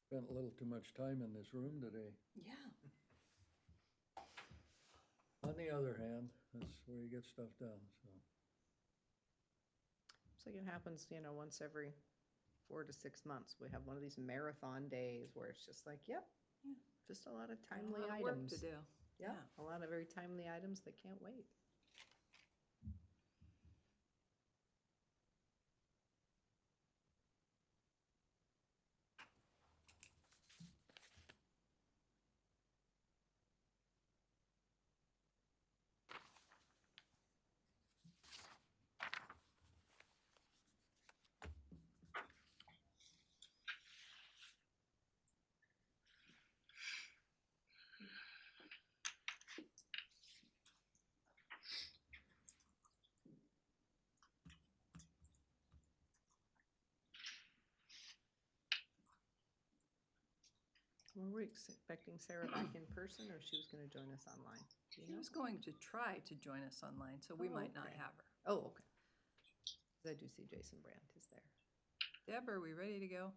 Spent a little too much time in this room today. Yeah. On the other hand, that's where you get stuff done, so. It's like it happens, once every 4 to 6 months. We have one of these marathon days where it's just like, yep, Yeah. just a lot of Got a timely lot of work items. to do. Yeah, a lot of very timely items that can't wait. Were we expecting Sarah back in person, or she was going to join us online? Do you She know? was going to try to join us online, so we Oh, might not okay. have her. Oh, okay. 'Cause I do see Jason Brandt is there. Deb, are we ready to go?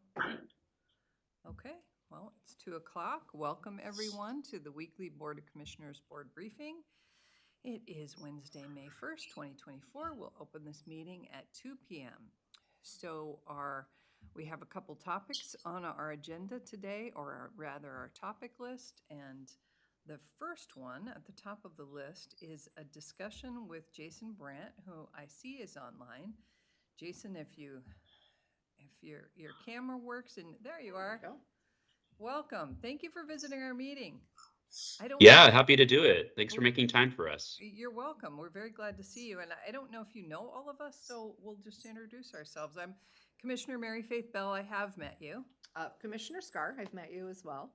Okay, well, it's 2:00. Welcome, everyone, to the weekly Board of Commissioners Board Briefing. It is Wednesday, May 1st, 2024. We'll open this meeting at 2 p.m. So we have a couple topics on our agenda today, or rather our topic list. And the first one at the top of the list is a discussion with Jason Brandt, who I see is online. Jason, if your camera works, and there you are. Go. Welcome. Thank you for visiting our meeting. Yeah, happy to do it. Thanks for making time for us. You're welcome. We're very glad to see you. And I don't know if you know all of us, so we'll just introduce ourselves. I'm Commissioner Mary Faith Bell. I have met you. Commissioner Scar, I've met you as well.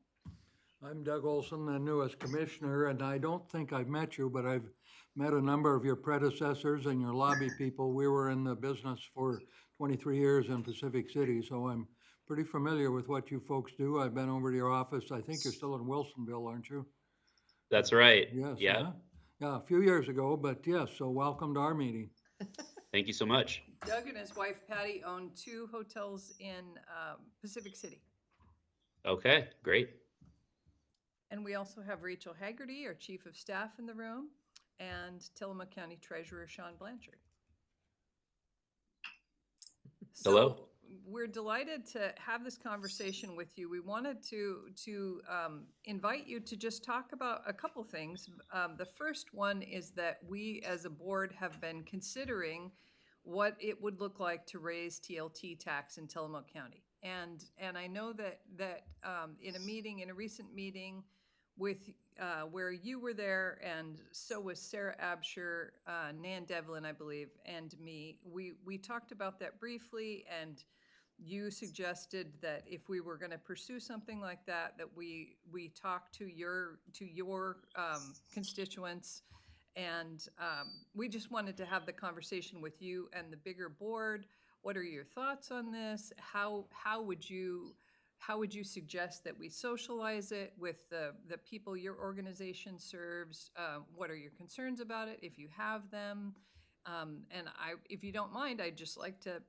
I'm Doug Olson, the newest commissioner, and I don't think I've met you, but I've met a number of your predecessors and your lobby people. We were in the business for 23 years in Pacific City, so I'm pretty familiar with what you folks do. I've been over to your office. I think you're still in Wilsonville, aren't you? That's right. Yes. Yeah. Yeah, a few years ago, but yes, so welcome to our meeting. Thank you so much. Doug and his wife Patty own 2 hotels in Pacific City. Okay, great. And we also have Rachel Haggerty, our Chief of Staff, in the room, and Tillamook County Treasurer Sean Blanchard. Hello. So we're delighted to have this conversation with you. We wanted to invite you to just talk about a couple things. The first one is that we, as a board, have been considering what it would look like to raise TLT tax in Tillamook County. And I know that in a recent meeting with where you were there, and so was Sarah Absher, Nan Devlin, I believe, and me. We talked about that briefly, and you suggested that if we were going to pursue something like that, that we talk to your constituents, and we just wanted to have the conversation with you and the bigger board. What are your thoughts on this? How would you suggest that we socialize it with the people your organization serves? What are your concerns about it, if you have them? And if you don't mind, I'd just like to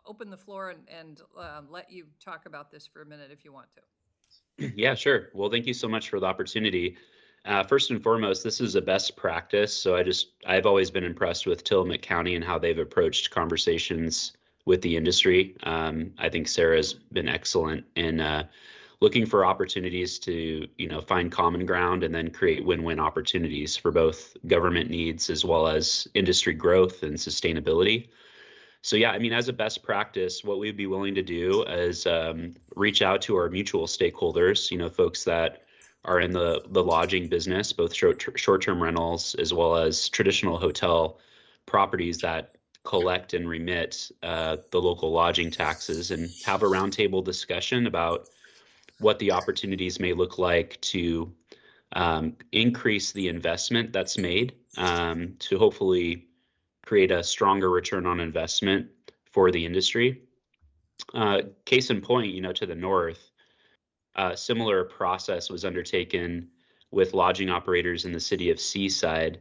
open the floor and let you talk about this for a minute if you want to. Yeah, sure. Well, thank you so much for the opportunity. First and foremost, this is a best practice. So I've always been impressed with Tillamook County and how they've approached conversations with the industry. I think Sarah's been excellent in looking for opportunities to, find common ground and then create win-win opportunities for both government needs as well as industry growth and sustainability. So yeah, I mean, as a best practice, what we'd be willing to do is reach out to our mutual stakeholders, folks that are in the lodging business, both short-term rentals as well as traditional hotel properties that collect and remit the local lodging taxes, and have a roundtable discussion about what the opportunities may look like to increase the investment that's made, to hopefully create a stronger return on investment for the industry. Case in point, to the north, a similar process was undertaken with lodging operators in the city of Seaside,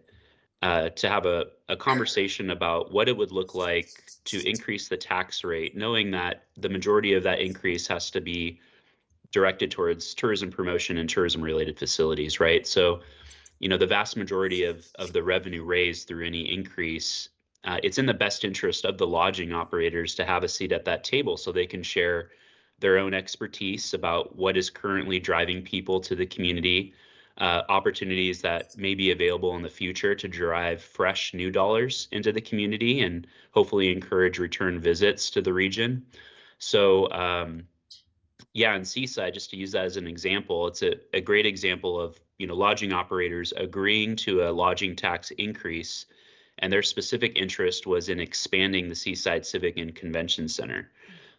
to have a conversation about what it would look like to increase the tax rate, knowing that the majority of that increase has to be directed towards tourism promotion and tourism related facilities, right? So, the vast majority of the revenue raised through any increase, it's in the best interest of the lodging operators to have a seat at that table so they can share their own expertise about what is currently driving people to the community, opportunities that may be available in the future to drive fresh new dollars into the community and hopefully encourage return visits to the region. So, yeah, in Seaside, just to use that as an example, it's a great example of lodging operators agreeing to a lodging tax increase, and their specific interest was in expanding the Seaside Civic and Convention Center.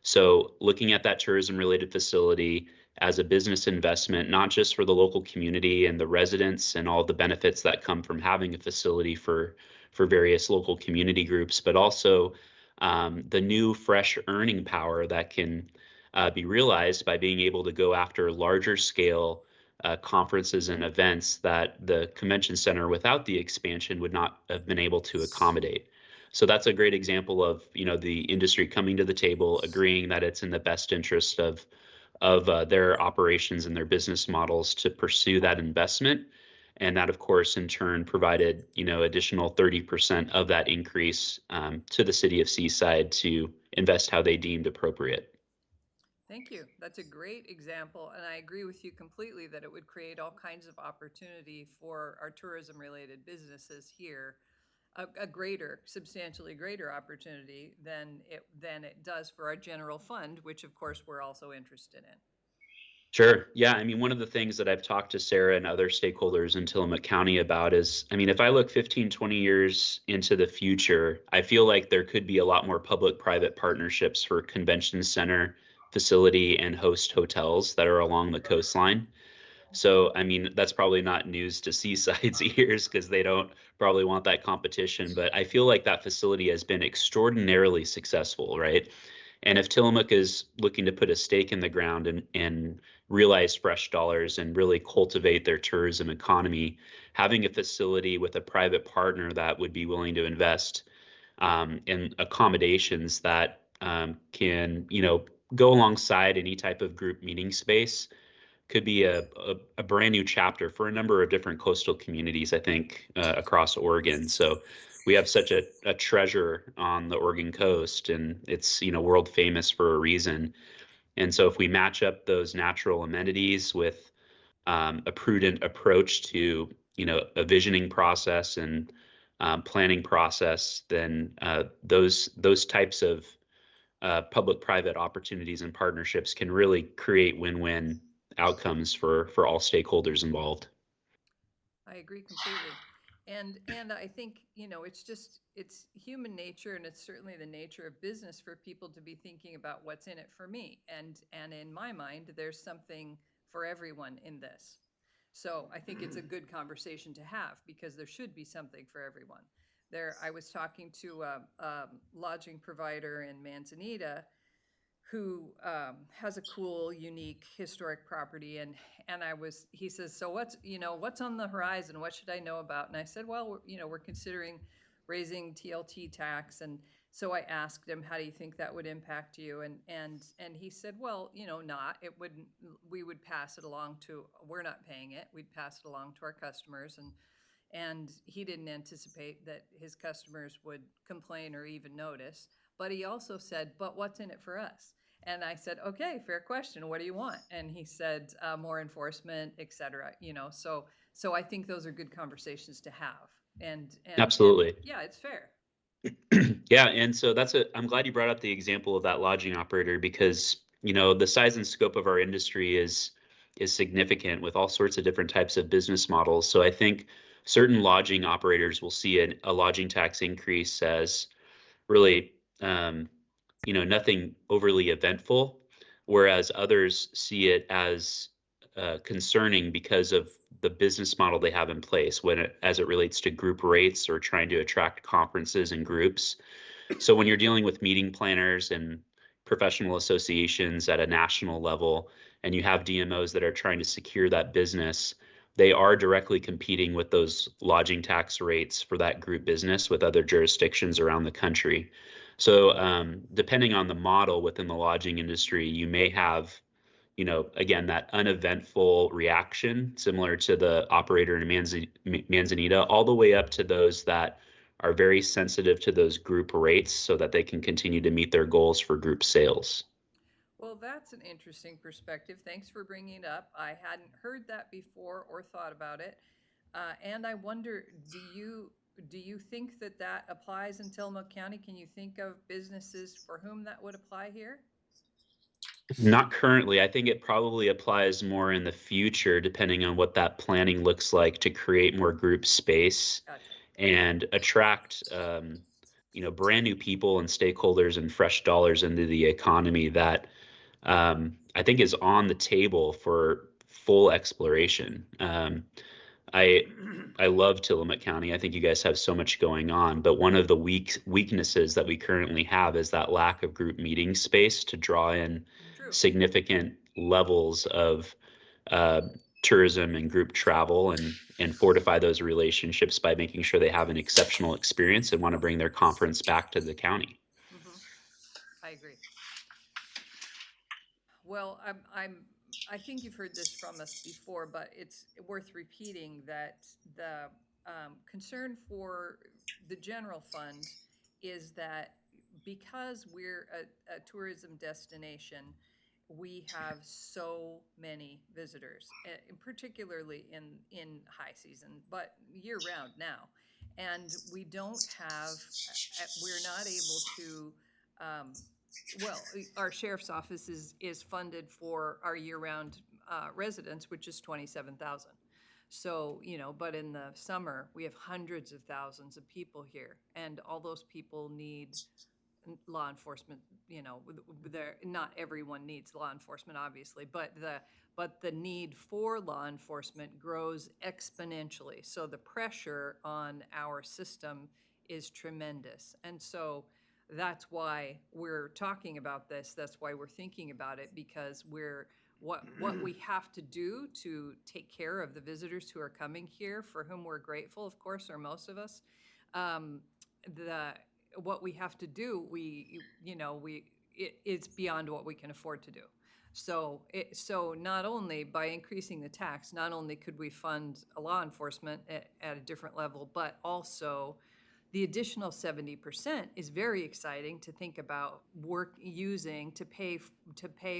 So looking at that tourism related facility as a business investment, not just for the local community and the residents and all the benefits that come from having a facility for various local community groups, but also the new fresh earning power that can be realized by being able to go after larger scale conferences and events that the convention center without the expansion would not have been able to accommodate. So that's a great example of the industry coming to the table, agreeing that it's in the best interest of their operations and their business models to pursue that investment. And that, of course, in turn provided additional 30% of that increase to the city of Seaside to invest how they deemed appropriate. Thank you. That's a great example, and I agree with you completely that it would create all kinds of opportunity for our tourism-related businesses here, a substantially greater opportunity than it does for our general fund, which of course we're also interested in. Sure. Yeah. I mean, one of the things that I've talked to Sarah and other stakeholders in Tillamook County about is, if I look 15, 20 years into the future, I feel like there could be a lot more public-private partnerships for convention center, facility, and host hotels that are along the coastline. So, that's probably not news to Seaside's ears because they don't probably want that competition. But I feel like that facility has been extraordinarily successful, right? And if Tillamook is looking to put a stake in the ground and realize fresh dollars and really cultivate their tourism economy, having a facility with a private partner that would be willing to invest in accommodations that can, go alongside any type of group meeting space could be a brand new chapter for a number of different coastal communities, I think, across Oregon. So we have such a treasure on the Oregon coast, and it's world famous for a reason. And so if we match up those natural amenities with a prudent approach to a visioning process and planning process, then those types of public-private opportunities and partnerships can really create win-win outcomes for all stakeholders involved. I agree completely. And I think, it's human nature, and it's certainly the nature of business for people to be thinking about what's in it for me. And in my mind, there's something for everyone in this. So I think it's a good conversation to have because there should be something for everyone. I was talking to a lodging provider in Manzanita who has a cool, unique, historic property, and he says, so what's on the horizon? What should I know about? And I said, well, we're considering raising TLT tax, and so I asked him, how do you think that would impact you? And he said, well, it wouldn't. We would pass it along we're not paying it. We'd pass it along to our customers, and he didn't anticipate that his customers would complain or even notice. But he also said, but what's in it for us? And I said, okay, fair question. What do you want? And he said, more enforcement, et cetera. So I think those are good conversations to have. And Absolutely. and, yeah, it's fair. Yeah. And so I'm glad you brought up the example of that lodging operator because, the size and scope of our industry is significant with all sorts of different types of business models. So I think certain lodging operators will see a lodging tax increase as really, nothing overly eventful, whereas others see it as concerning because of the business model they have in place as it relates to group rates or trying to attract conferences and groups. So when you're dealing with meeting planners and professional associations at a national level, and you have DMOs that are trying to secure that business, they are directly competing with those lodging tax rates for that group business with other jurisdictions around the country. So depending on the model within the lodging industry, you may have again, that uneventful reaction, similar to the operator in Manzanita, all the way up to those that are very sensitive to those group rates so that they can continue to meet their goals for group sales. Well, that's an interesting perspective. Thanks for bringing it up. I hadn't heard that before or thought about it. And I wonder, do you think that that applies in Tillamook County? Can you think of businesses for whom that would apply here? Not currently. I think it probably applies more in the future, depending on what that planning looks like to create more group space Gotcha. and attract, brand new people and stakeholders and fresh dollars into the economy that I think is on the table for full exploration. I love Tillamook County. I think you guys have so much going on, but one of the weaknesses that we currently have is that lack of group meeting space to draw in True. significant levels of tourism and group travel and fortify those relationships by making sure they have an exceptional experience and want to bring their conference back to the county. I agree. Well, I think you've heard this from us before, but it's worth repeating that the concern for the general fund is that because we're a tourism destination, we have so many visitors, particularly in high season, but year round now. And we don't have, we're not able to, well, our sheriff's office is funded for our year-round residents, which is 27,000. So, but in the summer, we have hundreds of thousands of people here, and all those people need law enforcement. Not everyone needs law enforcement, obviously, but the need for law enforcement grows exponentially. So the pressure on our system is tremendous. And so that's why we're talking about this. That's why we're thinking about it, because what we have to do to take care of the visitors who are coming here, for whom we're grateful, of course, or most of us. What we have to do, it's beyond what we can afford to do. So not only by increasing the tax, not only could we fund a law enforcement at a different level, but also the additional 70% is very exciting to think about using to pay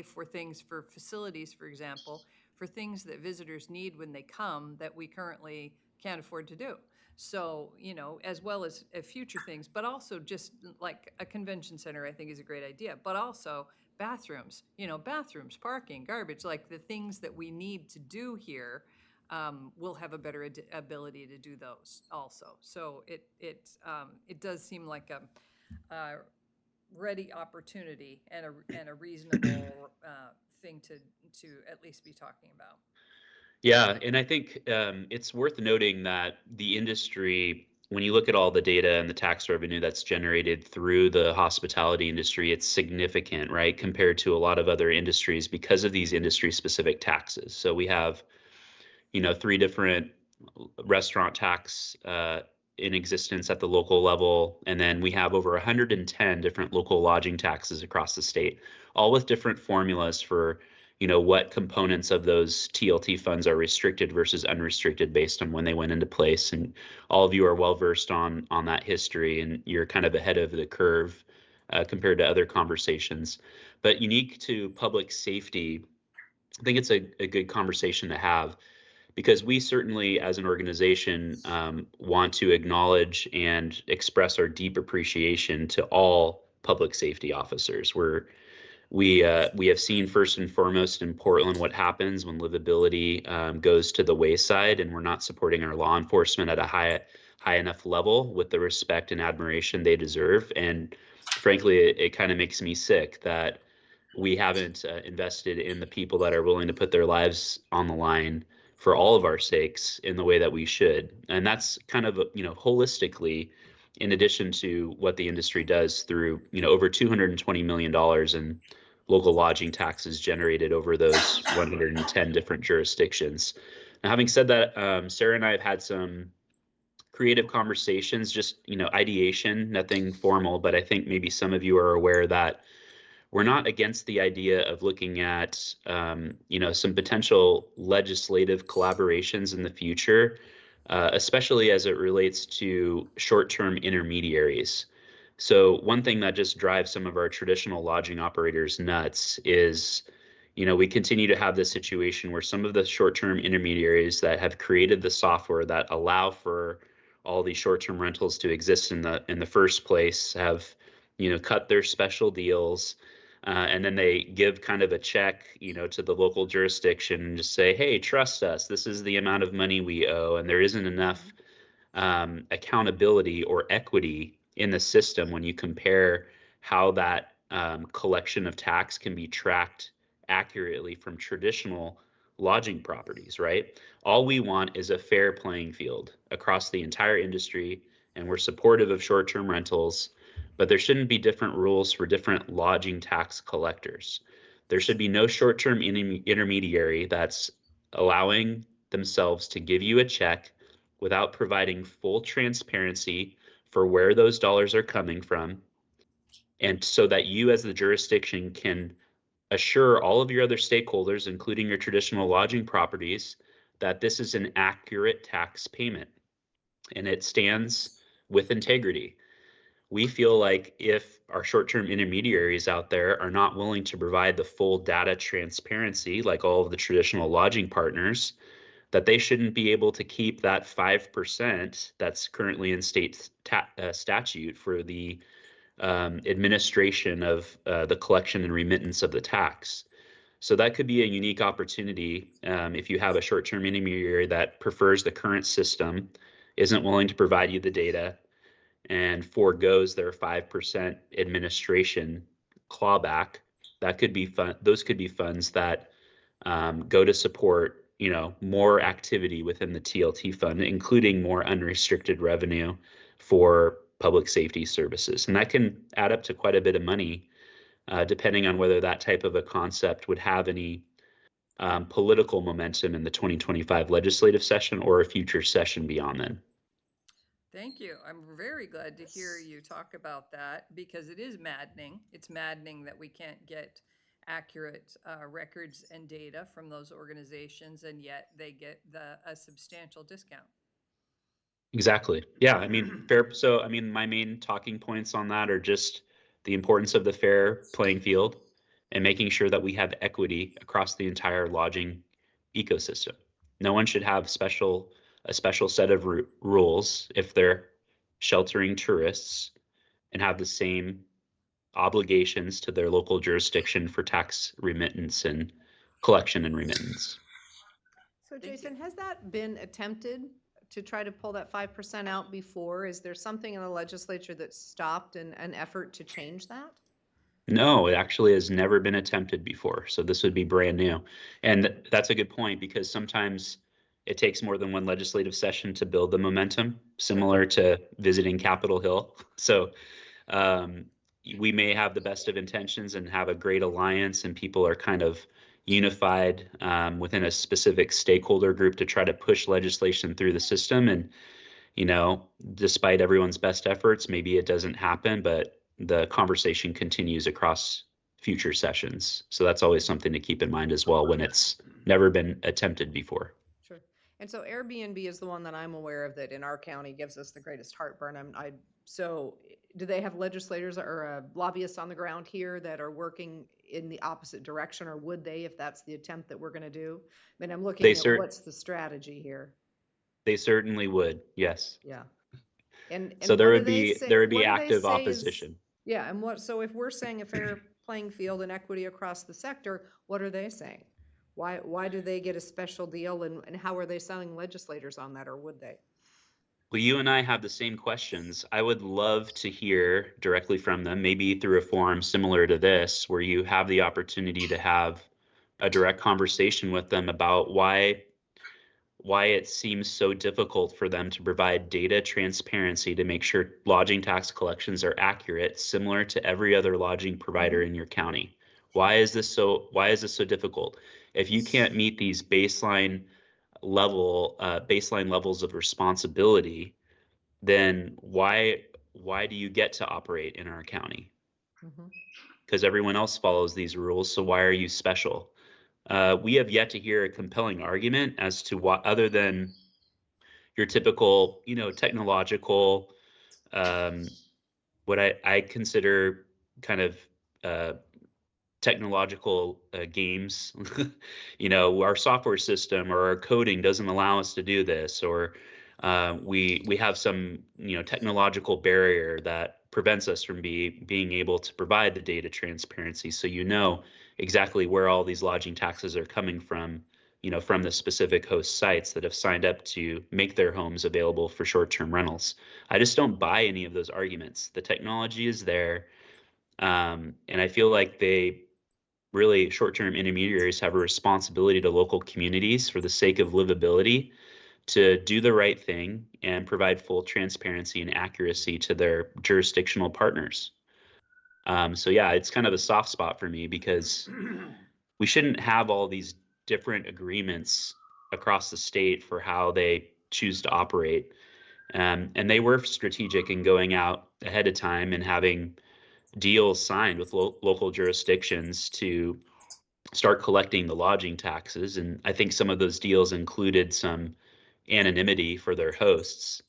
for things, for facilities, for example, for things that visitors need when they come that we currently can't afford to do. So, as well as future things, but also just like a convention center, I think is a great idea, but also bathrooms, parking, garbage, like the things that we need to do here. We'll have a better ability to do those also. So it does seem like a ready opportunity and a reasonable thing to at least be talking about. Yeah, and I think it's worth noting that the industry, when you look at all the data and the tax revenue that's generated through the hospitality industry, it's significant, right, compared to a lot of other industries because of these industry-specific taxes. So we have 3 different restaurant tax in existence at the local level. And then we have over 110 different local lodging taxes across the state, all with different formulas for, what components of those TLT funds are restricted versus unrestricted based on when they went into place. And all of you are well versed on that history, and you're kind of ahead of the curve compared to other conversations. But unique to public safety, I think it's a good conversation to have, because we certainly, as an organization, want to acknowledge and express our deep appreciation to all public safety officers. We have seen first and foremost in Portland what happens when livability goes to the wayside, and we're not supporting our law enforcement at a high enough level with the respect and admiration they deserve. And frankly, it kind of makes me sick that we haven't invested in the people that are willing to put their lives on the line for all of our sakes in the way that we should. And that's kind of, holistically, in addition to what the industry does through, over $220 million in local lodging taxes generated over those 110 different jurisdictions. Now, having said that, Sarah and I have had some creative conversations, just, ideation, nothing formal, but I think maybe some of you are aware that we're not against the idea of looking at, some potential legislative collaborations in the future, especially as it relates to short-term intermediaries. So one thing that just drives some of our traditional lodging operators nuts is, we continue to have this situation where some of the short-term intermediaries that have created the software that allow for all these short-term rentals to exist in the first place have, cut their special deals. And then they give kind of a check, to the local jurisdiction and just say, hey, trust us, this is the amount of money we owe. And there isn't enough accountability or equity in the system when you compare how that collection of tax can be tracked accurately from traditional lodging properties, right? All we want is a fair playing field across the entire industry, and we're supportive of short-term rentals, but there shouldn't be different rules for different lodging tax collectors. There should be no short-term intermediary that's allowing themselves to give you a check without providing full transparency for where those dollars are coming from, and so that you as the jurisdiction can assure all of your other stakeholders, including your traditional lodging properties, that this is an accurate tax payment and it stands with integrity. We feel like if our short-term intermediaries out there are not willing to provide the full data transparency, like all of the traditional lodging partners, that they shouldn't be able to keep that 5% that's currently in state statute for the administration of the collection and remittance of the tax. So that could be a unique opportunity if you have a short-term intermediary that prefers the current system, isn't willing to provide you the data, and forgoes their 5% administration clawback. That could be fun. Those could be funds that go to support, more activity within the TLT fund, including more unrestricted revenue for public safety services. And that can add up to quite a bit of money, depending on whether that type of a concept would have any political momentum in the 2025 legislative session or a future session beyond then. Thank you. I'm very glad to hear you talk about that because it is maddening. It's maddening that we can't get accurate records and data from those organizations, and yet they get a substantial discount. Exactly. Yeah. I mean, fair. So, I mean, my main talking points on that are just the importance of the fair playing field and making sure that we have equity across the entire lodging ecosystem. No one should have a special set of rules if they're sheltering tourists and have the same obligations to their local jurisdiction for tax remittance and collection and remittance. So Jason, has that been attempted to try to pull that 5% out before? Is there something in the legislature that stopped an effort to change that? No, it actually has never been attempted before. So this would be brand new. And that's a good point because sometimes it takes more than one legislative session to build the momentum, similar to visiting Capitol Hill. So we may have the best of intentions and have a great alliance and people are kind of unified within a specific stakeholder group to try to push legislation through the system. And, despite everyone's best efforts, maybe it doesn't happen, but the conversation continues across future sessions. So that's always something to keep in mind as well when it's never been attempted before. Sure. And so Airbnb is the one that I'm aware of that in our county gives us the greatest heartburn. So do they have legislators or lobbyists on the ground here that are working in the opposite direction, or would they, if that's the attempt that we're going to do? I mean, I'm looking at what's the strategy here. They certainly would, yes. Yeah. And so there would be active opposition. Yeah, and so if we're saying a fair playing field and equity across the sector, what are they saying? Why do they get a special deal, and how are they selling legislators on that, or would they? Well, you and I have the same questions. I would love to hear directly from them, maybe through a forum similar to this, where you have the opportunity to have a direct conversation with them about why it seems so difficult for them to provide data transparency to make sure lodging tax collections are accurate, similar to every other lodging provider in your county. Why is this so difficult? If you can't meet these baseline levels of responsibility, then why do you get to operate in our county? Mm-hmm. because everyone else follows these rules. So why are you special? We have yet to hear a compelling argument as to what, other than your typical, technological, what I consider kind of technological games. Our software system or our coding doesn't allow us to do this, or we have some technological barrier that prevents us from being able to provide the data transparency. So exactly where all these lodging taxes are coming from, from the specific host sites that have signed up to make their homes available for short-term rentals. I just don't buy any of those arguments. The technology is there, and I feel like short-term intermediaries have a responsibility to local communities for the sake of livability to do the right thing and provide full transparency and accuracy to their jurisdictional partners. So yeah, it's kind of a soft spot for me because we shouldn't have all these different agreements across the state for how they choose to operate. And they were strategic in going out ahead of time and having deals signed with local jurisdictions to start collecting the lodging taxes. And I think some of those deals included some anonymity for their hosts.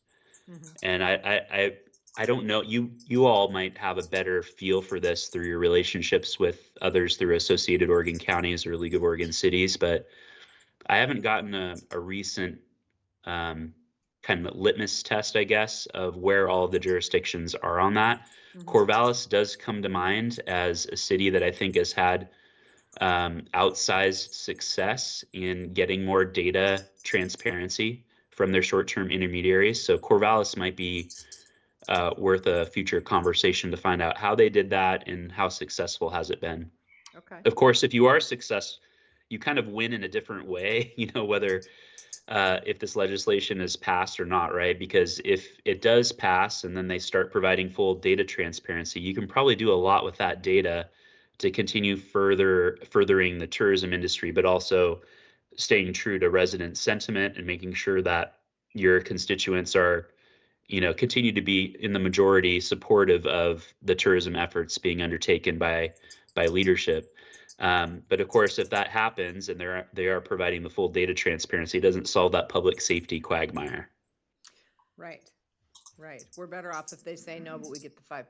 And I don't know, you all might have a better feel for this through your relationships with others through Associated Oregon Counties or League of Oregon Cities, but I haven't gotten a recent kind of litmus test, I guess, of where all of the jurisdictions are on that. Corvallis does come to mind as a city that I think has had outsized success in getting more data transparency from their short-term intermediaries. So Corvallis might be worth a future conversation to find out how they did that and how successful has it been. Okay. Of course, if you are successful, you kind of win in a different way, whether if this legislation is passed or not, right? Because if it does pass and then they start providing full data transparency, you can probably do a lot with that data to continue furthering the tourism industry, but also staying true to resident sentiment and making sure that your constituents are, continue to be in the majority supportive of the tourism efforts being undertaken by leadership. But of course, if that happens and they are providing the full data transparency, it doesn't solve that public safety quagmire. Right. We're better off if they say no, but we get the 5%.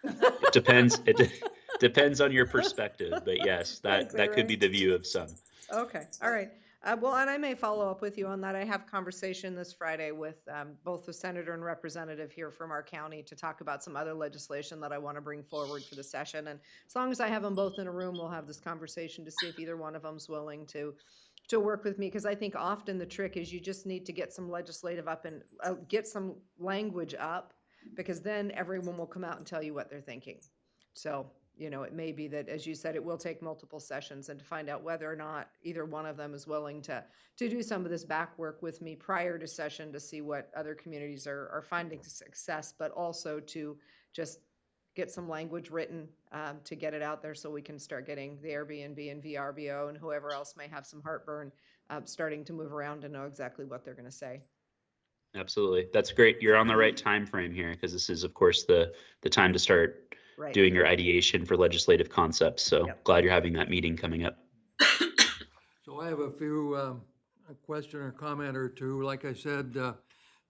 It depends. It depends on your perspective, but yes, that could be the view of some. Okay, all right. Well, and I may follow up with you on that. I have conversation this Friday with both the senator and representative here from our county to talk about some other legislation that I want to bring forward for the session. And as long as I have them both in a room, we'll have this conversation to see if either one of them's willing to work with me. Because I think often the trick is you just need to get some legislative up and get some language up, because then everyone will come out and tell you what they're thinking. So it may be that, as you said, it will take multiple sessions, and to find out whether or not either one of them is willing to do some of this back work with me prior to session to see what other communities are finding success, but also to just get some language written to get it out there so we can start getting the Airbnb and VRBO and whoever else may have some heartburn starting to move around and know exactly what they're going to say. Absolutely. That's great. You're on the right time frame here, because this is, of course, the time to start doing your ideation for legislative concepts. So glad you're having that meeting coming up. So I have a few, a question or comment or two. Like I said,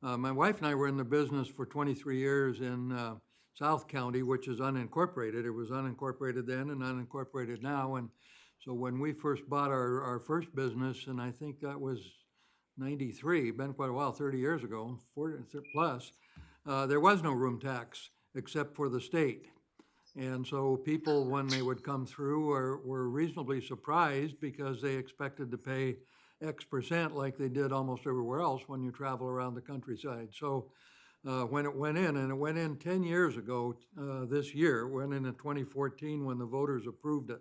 my wife and I were in the business for 23 years in South County, which is unincorporated. It was unincorporated then and unincorporated now. And so when we first bought our first business, and I think that was 93, been quite a while, 30 years ago, 40 plus, there was no room tax except for the state. And so people, when they would come through, were reasonably surprised because they expected to pay X percent like they did almost everywhere else when you travel around the countryside. So when it went in, and it went in 10 years ago this year, went in 2014 when the voters approved it.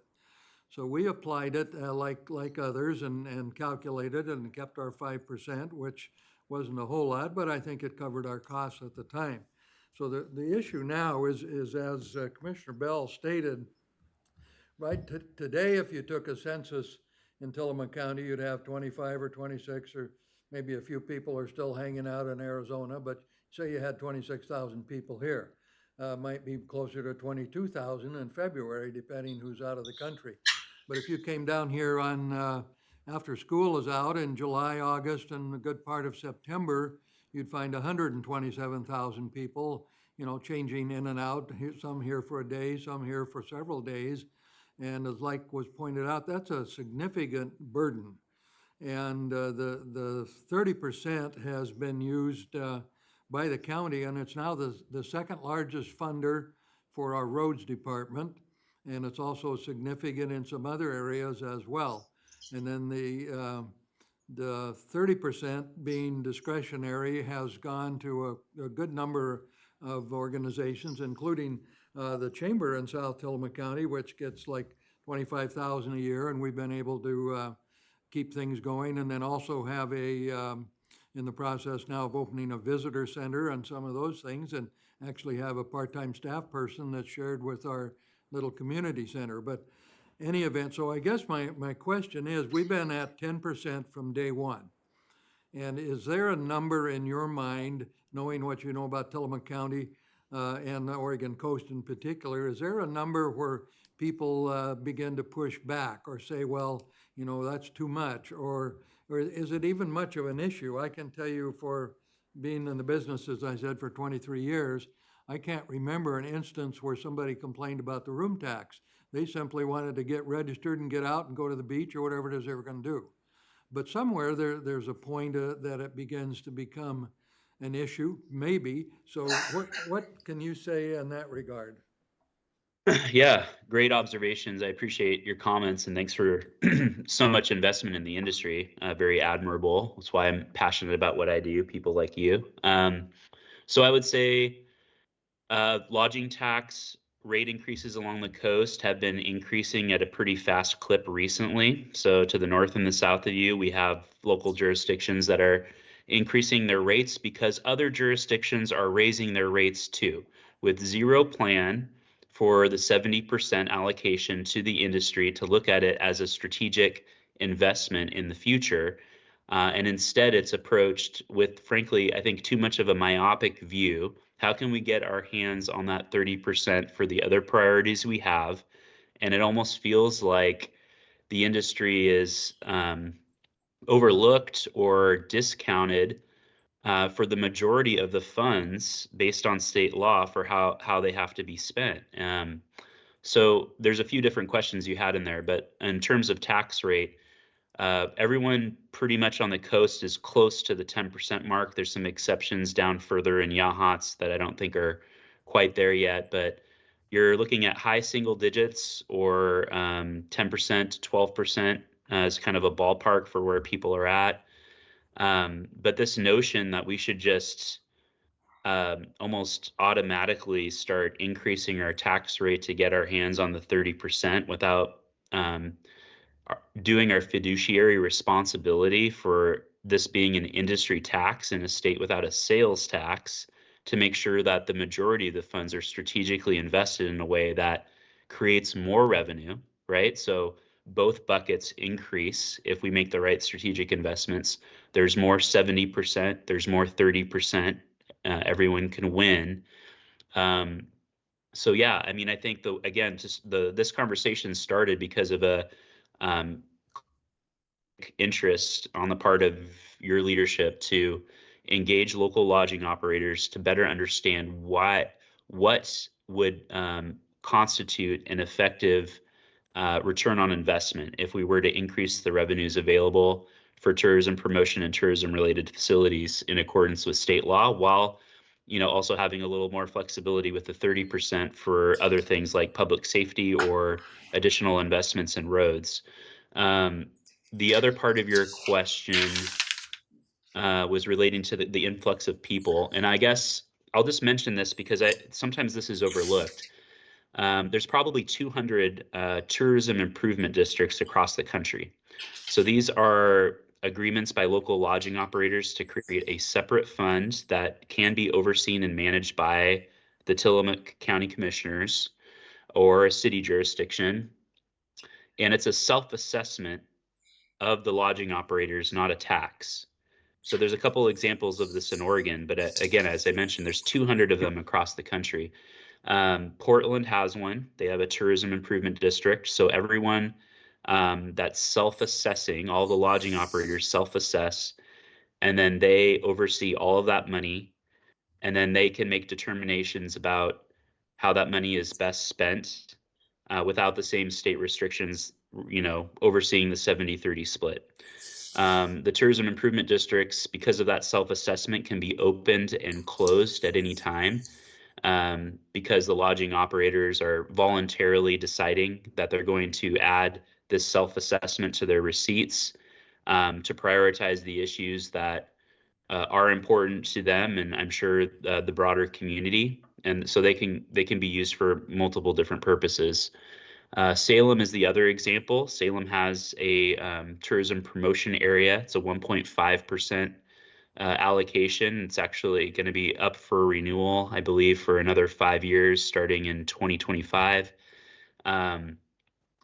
So we applied it like others and calculated and kept our 5%, which wasn't a whole lot, but I think it covered our costs at the time. So the issue now is as Commissioner Bell stated, right, today if you took a census in Tillamook County, you'd have 25 or 26, or maybe a few people are still hanging out in Arizona, but say you had 26,000 people here. might be closer to 22,000 in February, depending who's out of the country. But if you came down here on, after school is out in July, August, and a good part of September, you'd find 127,000 people, you know, changing in and out, some here for a day, some here for several days. And as like was pointed out, that's a significant burden. And the 30% has been used by the county, and it's now the second largest funder for our roads department. And it's also significant in some other areas as well. And then the 30% being discretionary has gone to a good number of organizations, including the chamber in South Tillamook County, which gets like 25,000 a year, and we've been able to keep things going, and then also have in the process now of opening a visitor center and some of those things, and actually have a part-time staff person that's shared with our little community center. But any event, so I guess my question is, we've been at 10% from day one. And is there a number in your mind, knowing what you know about Tillamook County and the Oregon coast in particular, is there a number where people begin to push back or say, well, you know, that's too much? Or is it even much of an issue? I can tell you, for being in the business, as I said, for 23 years, I can't remember an instance where somebody complained about the room tax. They simply wanted to get registered and get out and go to the beach or whatever it is they were going to do. But somewhere there's a point that it begins to become an issue, maybe. So what can you say in that regard? Yeah, great observations. I appreciate your comments, and thanks for so much investment in the industry. Very admirable. That's why I'm passionate about what I do, people like you. So I would say lodging tax rate increases along the coast have been increasing at a pretty fast clip recently. So to the north and the south of you, we have local jurisdictions that are increasing their rates because other jurisdictions are raising their rates too, with zero plan for the 70% allocation to the industry to look at it as a strategic investment in the future. And instead it's approached with, frankly, I think too much of a myopic view. How can we get our hands on that 30% for the other priorities we have? And it almost feels like the industry is overlooked or discounted for the majority of the funds based on state law for how they have to be spent. So there's a few different questions you had in there, but in terms of tax rate, everyone pretty much on the coast is close to the 10% mark. There's some exceptions down further in Yachats that I don't think are quite there yet, but you're looking at high single digits or 10% to 12% as kind of a ballpark for where people are at. But this notion that we should just almost automatically start increasing our tax rate to get our hands on the 30% without doing our fiduciary responsibility for this being an industry tax in a state without a sales tax, to make sure that the majority of the funds are strategically invested in a way that creates more revenue, right? So both buckets increase if we make the right strategic investments. There's more 70%, there's more 30%, everyone can win. So yeah, I mean, I think again, just this conversation started because of a interest on the part of your leadership to engage local lodging operators to better understand what would constitute an effective return on investment if we were to increase the revenues available for tourism promotion and tourism related facilities in accordance with state law, while also having a little more flexibility with the 30% for other things like public safety or additional investments in roads. The other part of your question was relating to the influx of people. And I guess I'll just mention this because sometimes this is overlooked. There's probably 200 tourism improvement districts across the country. So these are agreements by local lodging operators to create a separate fund that can be overseen and managed by the Tillamook County Commissioners or a city jurisdiction. And it's a self-assessment of the lodging operators, not a tax. So there's a couple examples of this in Oregon, but again, as I mentioned, there's 200 of them across the country. Portland has one. They have a tourism improvement district. So everyone that's self-assessing, all the lodging operators self-assess, and then they oversee all of that money, and then they can make determinations about how that money is best spent without the same state restrictions, overseeing the 70-30 split. The tourism improvement districts, because of that self-assessment, can be opened and closed at any time because the lodging operators are voluntarily deciding that they're going to add this self-assessment to their receipts to prioritize the issues that are important to them, and I'm sure the broader community. And so they can be used for multiple different purposes. Salem is the other example. Salem has a tourism promotion area. It's a 1.5% allocation. It's actually going to be up for renewal, I believe, for another 5 years, starting in 2025.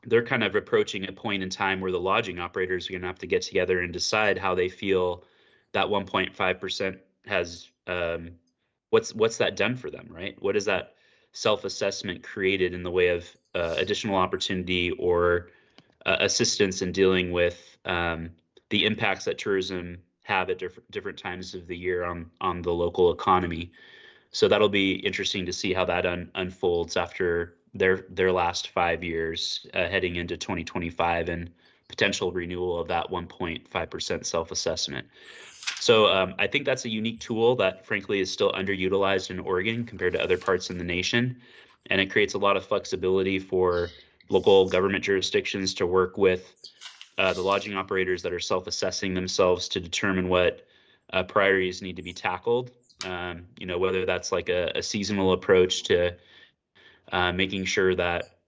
They're kind of approaching a point in time where the lodging operators are going to have to get together and decide how they feel that 1.5% has, what's that done for them, right? What has that self-assessment created in the way of additional opportunity or assistance in dealing with the impacts that tourism have at different times of the year on the local economy. So that'll be interesting to see how that unfolds after their last 5 years, heading into 2025, and potential renewal of that 1.5% self-assessment. So I think that's a unique tool that frankly is still underutilized in Oregon compared to other parts in the nation. And it creates a lot of flexibility for local government jurisdictions to work with the lodging operators that are self-assessing themselves to determine what priorities need to be tackled. Whether that's like a seasonal approach to making sure that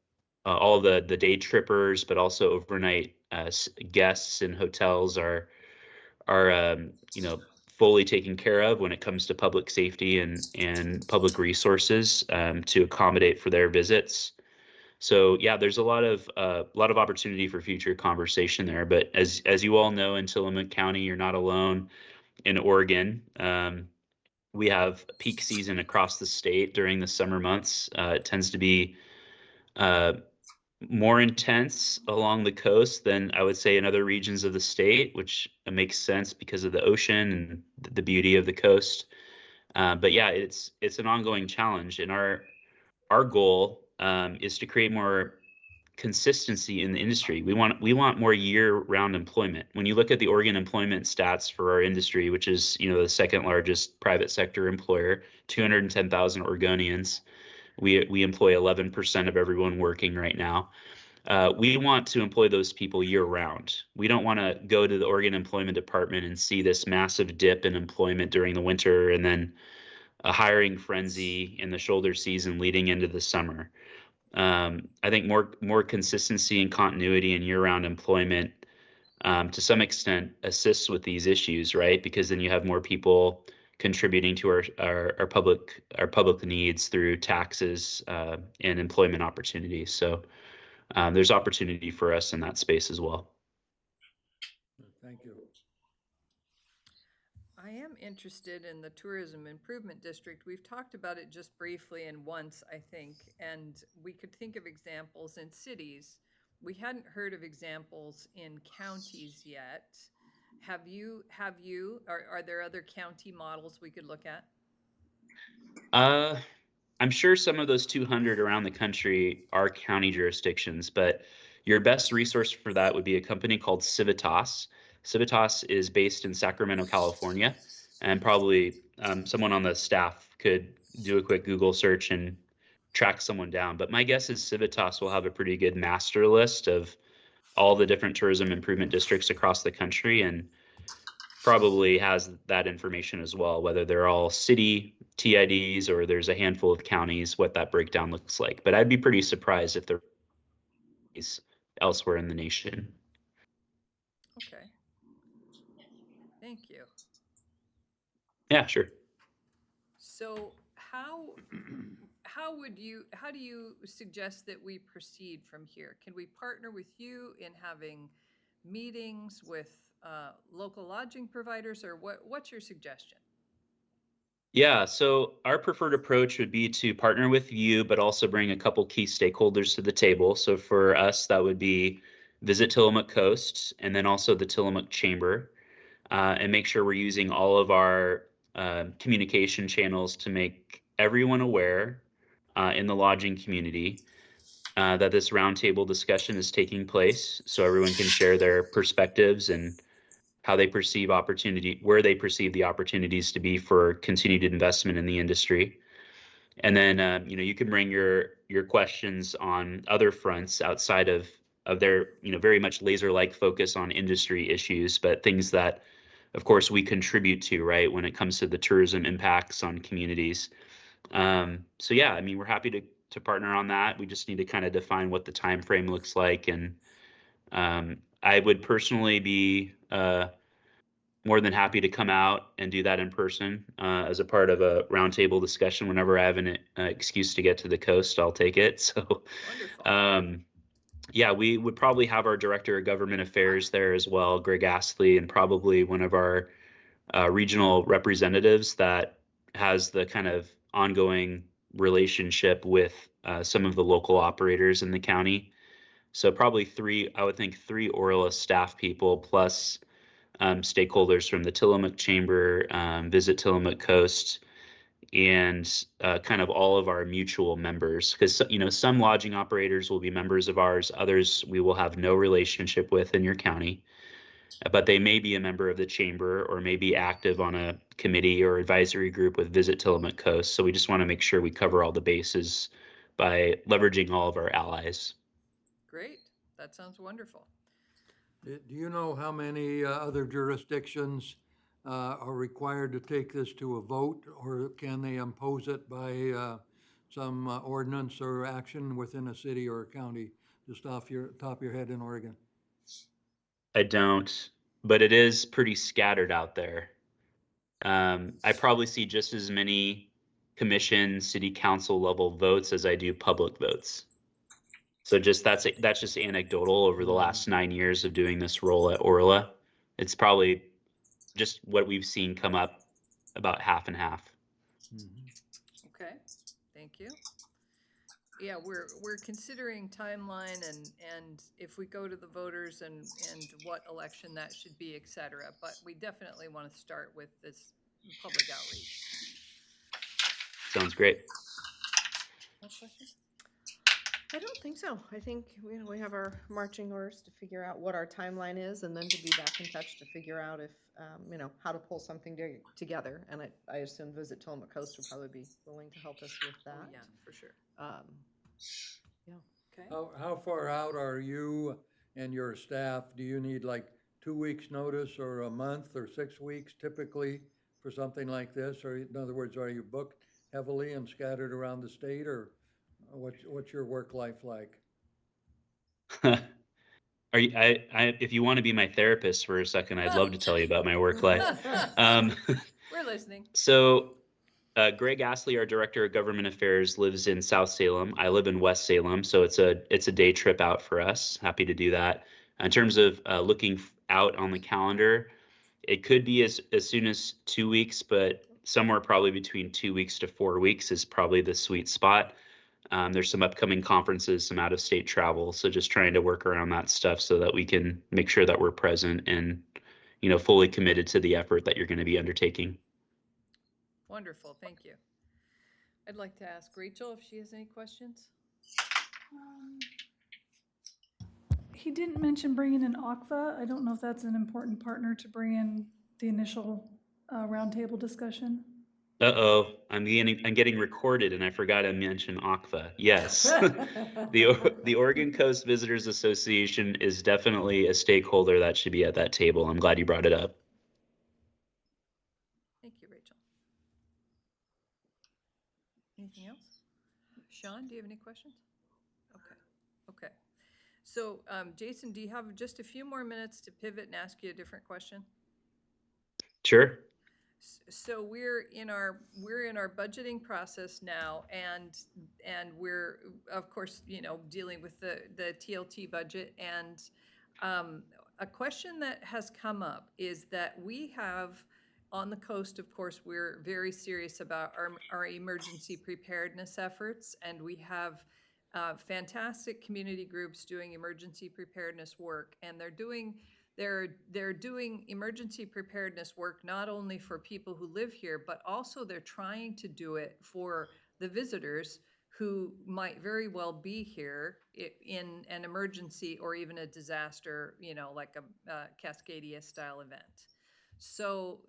all the day trippers, but also overnight guests in hotels are fully taken care of when it comes to public safety and public resources to accommodate for their visits. So yeah, there's a lot of opportunity for future conversation there. But as you all know, in Tillamook County, you're not alone. In Oregon, we have peak season across the state during the summer months. It tends to be more intense along the coast than I would say in other regions of the state, which makes sense because of the ocean and the beauty of the coast. But yeah, it's an ongoing challenge, and our goal is to create more consistency in the industry. We want more year-round employment. When you look at the Oregon employment stats for our industry, which is the second largest private sector employer, 210,000 Oregonians. We employ 11% of everyone working right now. We want to employ those people year-round. We don't want to go to the Oregon Employment Department and see this massive dip in employment during the winter and then a hiring frenzy in the shoulder season leading into the summer. I think more consistency and continuity in year-round employment to some extent assists with these issues, right? Because then you have more people contributing to our public needs through taxes and employment opportunities. So there's opportunity for us in that space as well. Thank you. I am interested in the Tourism Improvement District. We've talked about it just briefly and once, I think, and we could think of examples in cities. We hadn't heard of examples in counties yet. Have you, are there other county models we could look at? I'm sure some of those 200 around the country are county jurisdictions, but your best resource for that would be a company called Civitas. Civitas is based in Sacramento, California, and probably someone on the staff could do a quick Google search and track someone down. But my guess is Civitas will have a pretty good master list of all the different tourism improvement districts across the country, and probably has that information as well, whether they're all city TIDs or there's a handful of counties, what that breakdown looks like. But I'd be pretty surprised if there is elsewhere in the nation. Okay. Thank you. Yeah, sure. So how do you suggest that we proceed from here? Can we partner with you in having meetings with local lodging providers, or what's your suggestion? Yeah, so our preferred approach would be to partner with you, but also bring a couple key stakeholders to the table. So for us, that would be Visit Tillamook Coast and then also the Tillamook Chamber, and make sure we're using all of our communication channels to make everyone aware in the lodging community that this roundtable discussion is taking place so everyone can share their perspectives and how they perceive opportunity, where they perceive the opportunities to be for continued investment in the industry. And then, you can bring your questions on other fronts outside of their, very much laser-like focus on industry issues, but things that, of course, we contribute to, right, when it comes to the tourism impacts on communities. So yeah, I mean, we're happy to partner on that. We just need to kind of define what the time frame looks like, and I would personally be more than happy to come out and do that in person as a part of a roundtable discussion. Whenever I have an excuse to get to the coast, I'll take it. So, Wonderful. yeah, we would probably have our director of government affairs there as well, Greg Astley, and probably one of our regional representatives that has the kind of ongoing relationship with some of the local operators in the county. So probably I would think three Orla staff people plus stakeholders from the Tillamook Chamber, Visit Tillamook Coast, and kind of all of our mutual members. Because, some lodging operators will be members of ours, others we will have no relationship with in your county, but they may be a member of the chamber or may be active on a committee or advisory group with Visit Tillamook Coast. So we just want to make sure we cover all the bases by leveraging all of our allies. Great. That sounds wonderful. Do you know how many other jurisdictions are required to take this to a vote, or can they impose it by some ordinance or action within a city or a county, just off your top of your head in Oregon? I don't, but it is pretty scattered out there. I probably see just as many commission, city council level votes as I do public votes. So that's just anecdotal over the last 9 years of doing this role at Orla. It's probably just what we've seen come up about half and half. Okay, thank you. Yeah, we're considering timeline and if we go to the voters and what election that should be, et cetera. But we definitely want to start with this public outreach. Sounds great. No questions? I don't think so. I think we have our marching orders to figure out what our timeline is, and then to be back in touch to figure out if, how to pull something together. And I assume Visit Tillamook Coast would probably be willing to help us with that. Oh, yeah, for sure. Yeah. Okay. How far out are you and your staff? Do you need like 2 weeks' notice or a month or 6 weeks typically for something like this? Or in other words, are you booked heavily and scattered around the state, or what's your work life like? Are you, if you want to be my therapist for a second, I'd love to tell you about my work life. We're listening. So Greg Astley, our director of government affairs, lives in South Salem. I live in West Salem, so it's a day trip out for us. Happy to do that. In terms of looking out on the calendar, it could be as soon as 2 weeks, but somewhere probably between 2 weeks to 4 weeks is probably the sweet spot. There's some upcoming conferences, some out-of-state travel, so just trying to work around that stuff so that we can make sure that we're present and, fully committed to the effort that you're going to be undertaking. Wonderful, thank you. I'd like to ask Rachel if she has any questions. He didn't mention bringing in ACVA. I don't know if that's an important partner to bring in the initial roundtable discussion. Uh-oh, I'm getting recorded, and I forgot to mention ACVA. Yes, the Oregon Coast Visitors Association is definitely a stakeholder that should be at that table. I'm glad you brought it up. Thank you, Rachel. Anything else? Sean, do you have any questions? Okay. So, Jason, do you have just a few more minutes to pivot and ask you a different question? Sure. So we're in our budgeting process now, and we're of course dealing with the TLT budget, and a question that has come up is that we have On the coast, of course, we're very serious about our emergency preparedness efforts, and we have fantastic community groups doing emergency preparedness work, and they're doing emergency preparedness work not only for people who live here, but also they're trying to do it for the visitors who might very well be here in an emergency or even a disaster, like a Cascadia style event. So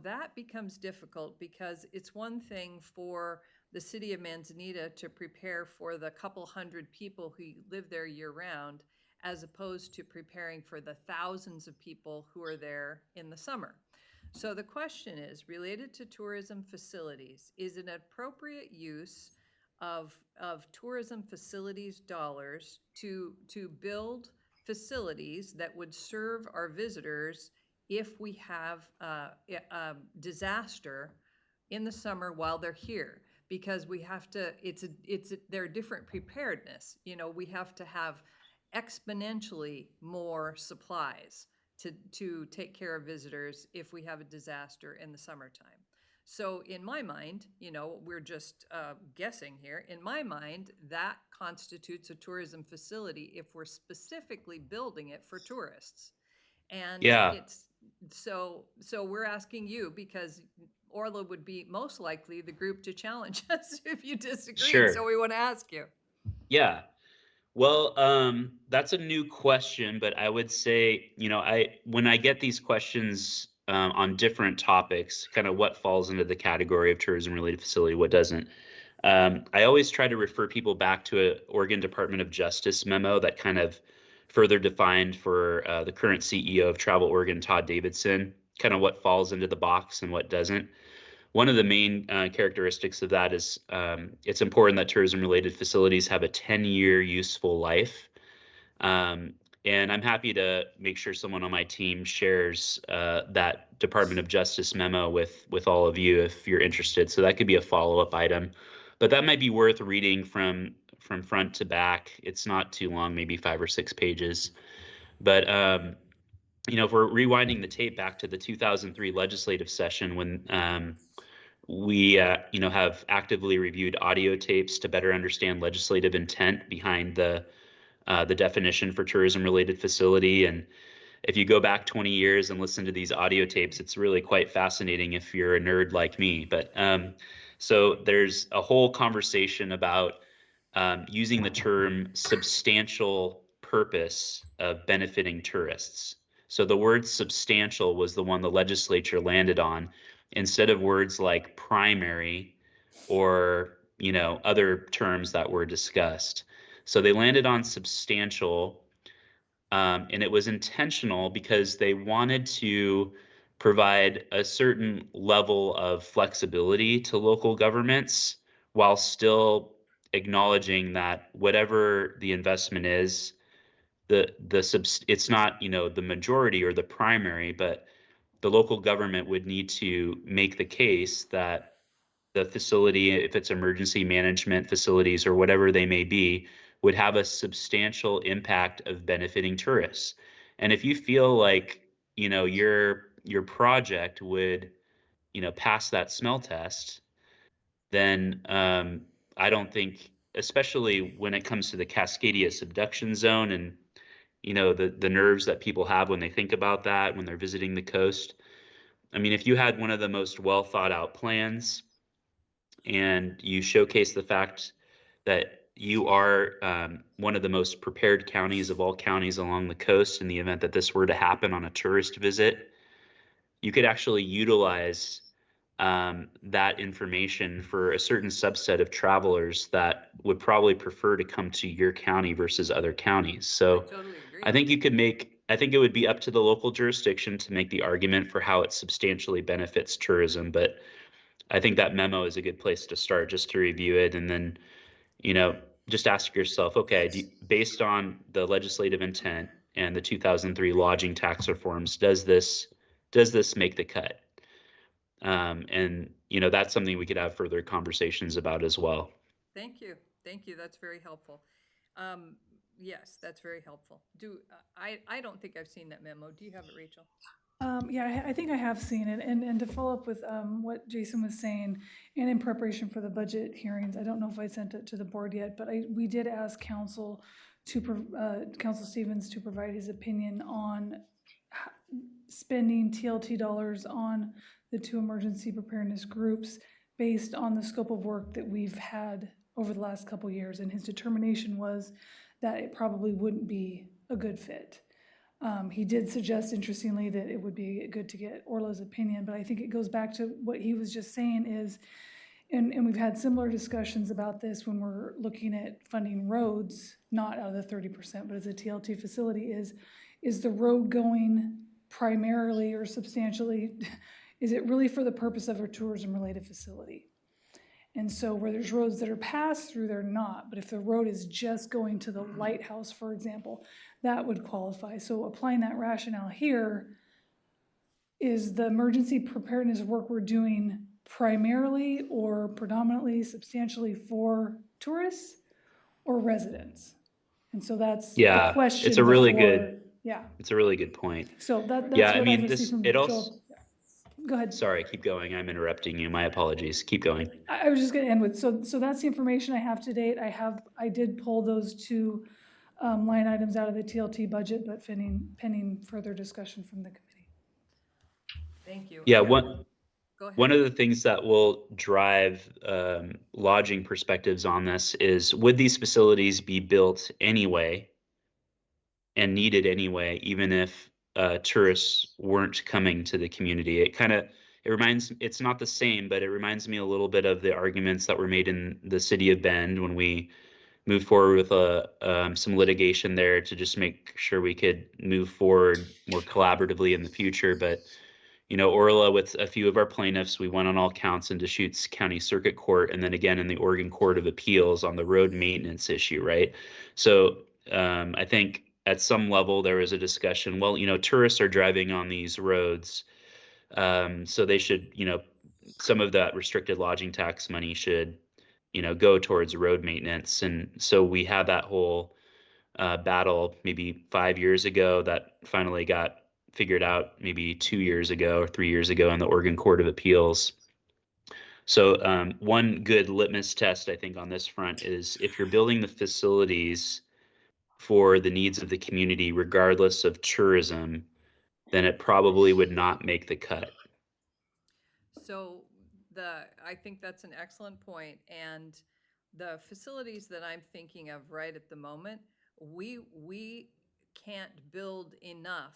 that becomes difficult because it's one thing for the city of Manzanita to prepare for the couple hundred people who live there year round, as opposed to preparing for the thousands of people who are there in the summer. So the question is, related to tourism facilities, is it an appropriate use of tourism facilities dollars to build facilities that would serve our visitors if we have a disaster in the summer while they're here? Because we have to, there are different preparedness. We have to have exponentially more supplies to take care of visitors if we have a disaster in the summertime. So in my mind, we're just guessing here. In my mind, that constitutes a tourism facility if we're specifically building it for tourists. And Yeah, so we're asking you, because Orla would be most likely the group to challenge us if you disagree. And sure. so we want to ask you. Yeah. Well, that's a new question, but I would say, when I get these questions on different topics, kind of what falls into the category of tourism related facility, what doesn't, I always try to refer people back to a Oregon Department of Justice memo that kind of further defined for the current CEO of Travel Oregon, Todd Davidson, kind of what falls into the box and what doesn't. One of the main characteristics of that is it's important that tourism-related facilities have a 10-year useful life. And I'm happy to make sure someone on my team shares that Department of Justice memo with all of you if you're interested. So that could be a follow-up item, but that might be worth reading from front to back. It's not too long, maybe 5 or 6 pages. But if we're rewinding the tape back to the 2003 legislative session when we, have actively reviewed audio tapes to better understand legislative intent behind the definition for tourism-related facility. And if you go back 20 years and listen to these audio tapes, it's really quite fascinating if you're a nerd like me. But so there's a whole conversation about using the term substantial purpose of benefiting tourists. So the word substantial was the one the legislature landed on, instead of words like primary or other terms that were discussed. So they landed on substantial, and it was intentional because they wanted to provide a certain level of flexibility to local governments while still acknowledging that whatever the investment is, it's not the majority or the primary, but the local government would need to make the case that the facility, if it's emergency management facilities or whatever they may be, would have a substantial impact of benefiting tourists. And if you feel like your project would pass that smell test, then I don't think, especially when it comes to the Cascadia subduction zone and the nerves that people have when they think about that when they're visiting the coast. I mean, if you had one of the most well thought out plans and you showcase the fact that you are one of the most prepared counties of all counties along the coast in the event that this were to happen on a tourist visit, you could actually utilize that information for a certain subset of travelers that would probably prefer to come to your county versus other counties. So I totally agree. I think it would be up to the local jurisdiction to make the argument for how it substantially benefits tourism. But I think that memo is a good place to start, just to review it. And then, just ask yourself, okay, based on the legislative intent and the 2003 lodging tax reforms, does this make the cut? And that's something we could have further conversations about as well. Thank you. That's very helpful. Yes, that's very helpful. I don't think I've seen that memo. Do you have it, Rachel? Yeah, I think I have seen it, and to follow up with what Jason was saying, and in preparation for the budget hearings, I don't know if I sent it to the board yet, but we did ask council Council Stevens to provide his opinion on spending TLT dollars on the two emergency preparedness groups based on the scope of work that we've had over the last couple years, and his determination was that it probably wouldn't be a good fit. He did suggest, interestingly, that it would be good to get Orla's opinion, but I think it goes back to what he was just saying is, and we've had similar discussions about this when we're looking at funding roads, not out of the 30%, but as a TLT facility, is the road going primarily or substantially, is it really for the purpose of a tourism-related facility? And so where there's roads that are passed through, they're not. But if the road is just going to the lighthouse, for example, that would qualify. So applying that rationale here, is the emergency preparedness work we're doing primarily or predominantly substantially for tourists or residents? And so that's the Yeah, question. it's a really before- good, Yeah, it's a really good point. so that's Yeah, what I I mean, received this, from it Joel. also, Go ahead. sorry, keep going. I'm interrupting you. My apologies. Keep going. I was just gonna end with, so that's the information I have to date. I did pull those two line items out of the TLT budget, but pending further discussion from the committee. Thank you. Yeah, And- Go ahead. one of the things that will drive lodging perspectives on this is, would these facilities be built anyway and needed anyway, even if tourists weren't coming to the community? It's not the same, but it reminds me a little bit of the arguments that were made in the city of Bend when we moved forward with some litigation there to just make sure we could move forward more collaboratively in the future. But Orla, with a few of our plaintiffs, we went on all counts in Deschutes County Circuit Court, and then again in the Oregon Court of Appeals on the road maintenance issue, right? So I think at some level there was a discussion, well, tourists are driving on these roads, so they should, some of that restricted lodging tax money should, go towards road maintenance. And so we had that whole battle maybe 5 years ago that finally got figured out maybe 2 years ago or 3 years ago in the Oregon Court of Appeals. So one good litmus test, I think, on this front is, if you're building the facilities for the needs of the community, regardless of tourism, then it probably would not make the cut. So I think that's an excellent point. And the facilities that I'm thinking of right at the moment, we can't build enough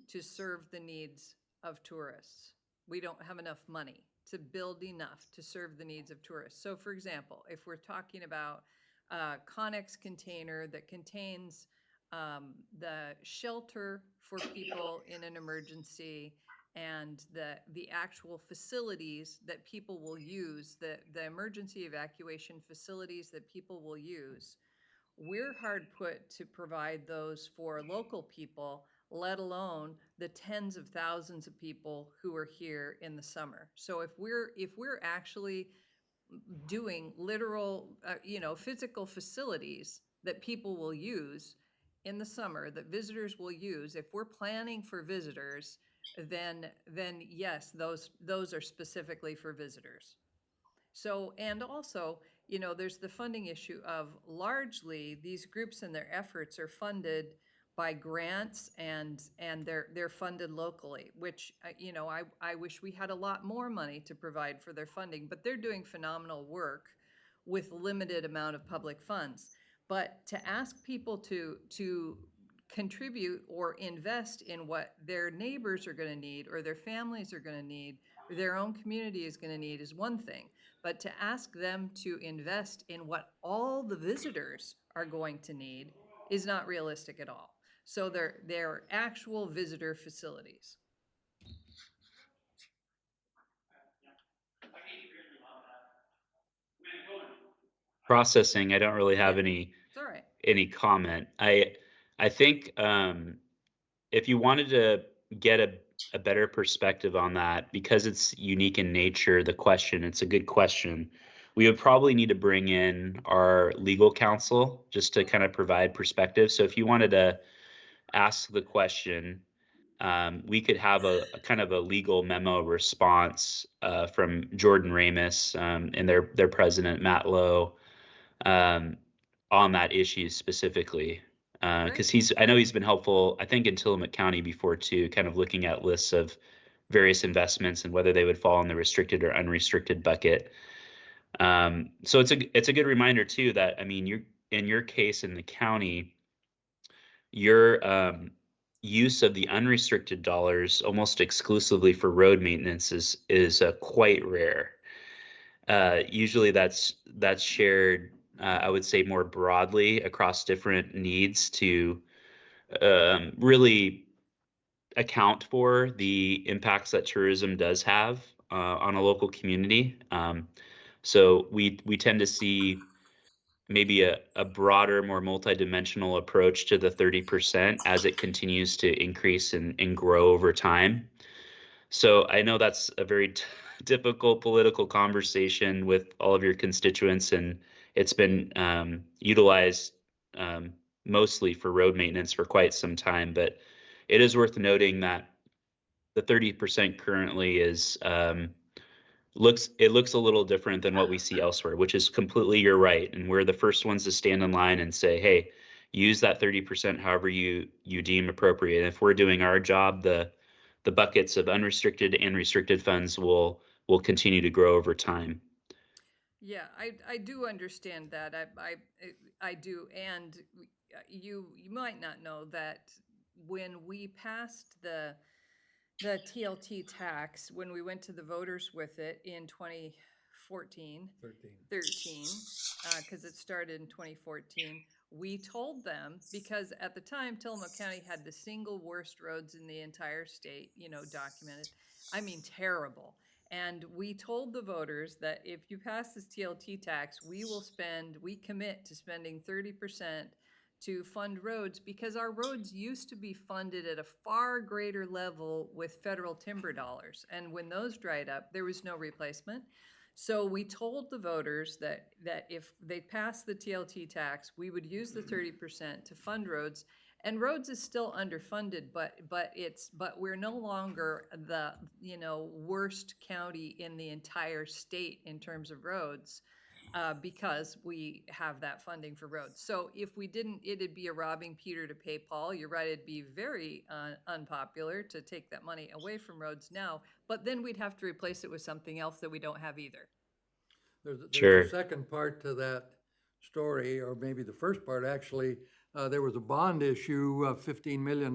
to serve the needs of tourists. We don't have enough money to build enough to serve the needs of tourists. So for example, if we're talking about a Connex container that contains the shelter for people in an emergency and the actual facilities that people will use, the emergency evacuation facilities that people will use, we're hard put to provide those for local people, let alone the tens of thousands of people who are here in the summer. So if we're actually doing literal, physical facilities that people will use in the summer, that visitors will use, if we're planning for visitors, then yes, those are specifically for visitors. So, and also, there's the funding issue of, largely these groups and their efforts are funded by grants, and they're funded locally, which I wish we had a lot more money to provide for their funding, but they're doing phenomenal work with limited amount of public funds. But to ask people to contribute or invest in what their neighbors are going to need, or their families are going to need, or their own community is going to need, is one thing. But to ask them to invest in what all the visitors are going to need is not realistic at all. So they're actual visitor facilities. Processing, I don't really have any It's all right. comment. I think if you wanted to get a better perspective on that, because it's unique in nature, it's a good question. We would probably need to bring in our legal counsel just to kind of provide perspective. So if you wanted to ask the question, we could have a kind of a legal memo response from Jordan Ramus and their president, Matt Lowe, on that issue specifically. Because I know he's been helpful, I think, in Tillamook County before too, kind of looking at lists of various investments and whether they would fall in the restricted or unrestricted bucket. So it's a good reminder too that, I mean, in your case in the county, your use of the unrestricted dollars almost exclusively for road maintenance is quite rare. Usually that's shared, I would say, more broadly across different needs to really account for the impacts that tourism does have on a local community. So we tend to see maybe a broader, more multidimensional approach to the 30% as it continues to increase and grow over time. So I know that's a very difficult political conversation with all of your constituents, and it's been utilized mostly for road maintenance for quite some time. But it is worth noting that the 30% currently is looks a little different than what we see elsewhere, which is completely, you're right. And we're the first ones to stand in line and say, hey, use that 30% however you deem appropriate. And if we're doing our job, the buckets of unrestricted and restricted funds will continue to grow over time. Yeah, I do understand that. I do. And you might not know that when we passed the TLT tax, when we went to the voters with it in 2013, because it started in 2014, we told them, because at the time Tillamook County had the single worst roads in the entire state, documented. I mean, terrible. And we told the voters that if you pass this TLT tax, we commit to spending 30% to fund roads, because our roads used to be funded at a far greater level with federal timber dollars. And when those dried up, there was no replacement. So we told the voters that if they passed the TLT tax, we would use the 30% to fund roads. And roads is still underfunded, but we're no longer the worst county in the entire state in terms of roads. Because we have that funding for roads. So if we didn't, it'd be a robbing Peter to pay Paul. You're right, it'd be very unpopular to take that money away from roads now, but then we'd have to replace it with something else that we don't have either. There's Sure. a second part to that story, or maybe the first part, actually. There was a bond issue of $15 million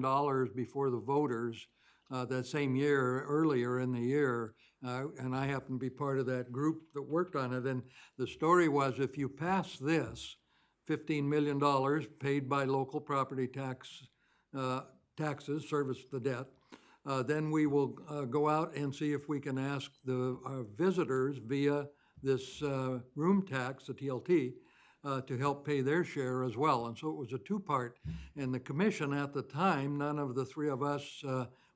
before the voters that same year, earlier in the year. And I happened to be part of that group that worked on it. And the story was, if you pass this, $15 million paid by local property taxes, service the debt, then we will go out and see if we can ask our visitors via this room tax, the TLT, to help pay their share as well. And so it was a two-part. And the commission at the time, none of the three of us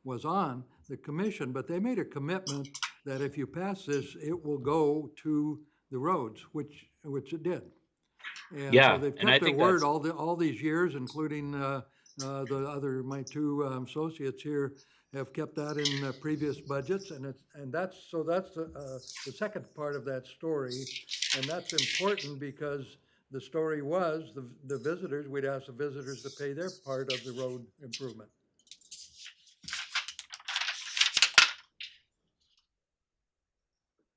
was on the commission, but they made a commitment that if you pass this, it will go to the roads, which it did. And Yeah, so they've and I kept their think word that's all these years, including my two associates here have kept that in previous budgets, and that's the second part of that story, and that's important because the story was the visitors. We'd ask the visitors to pay their part of the road improvement.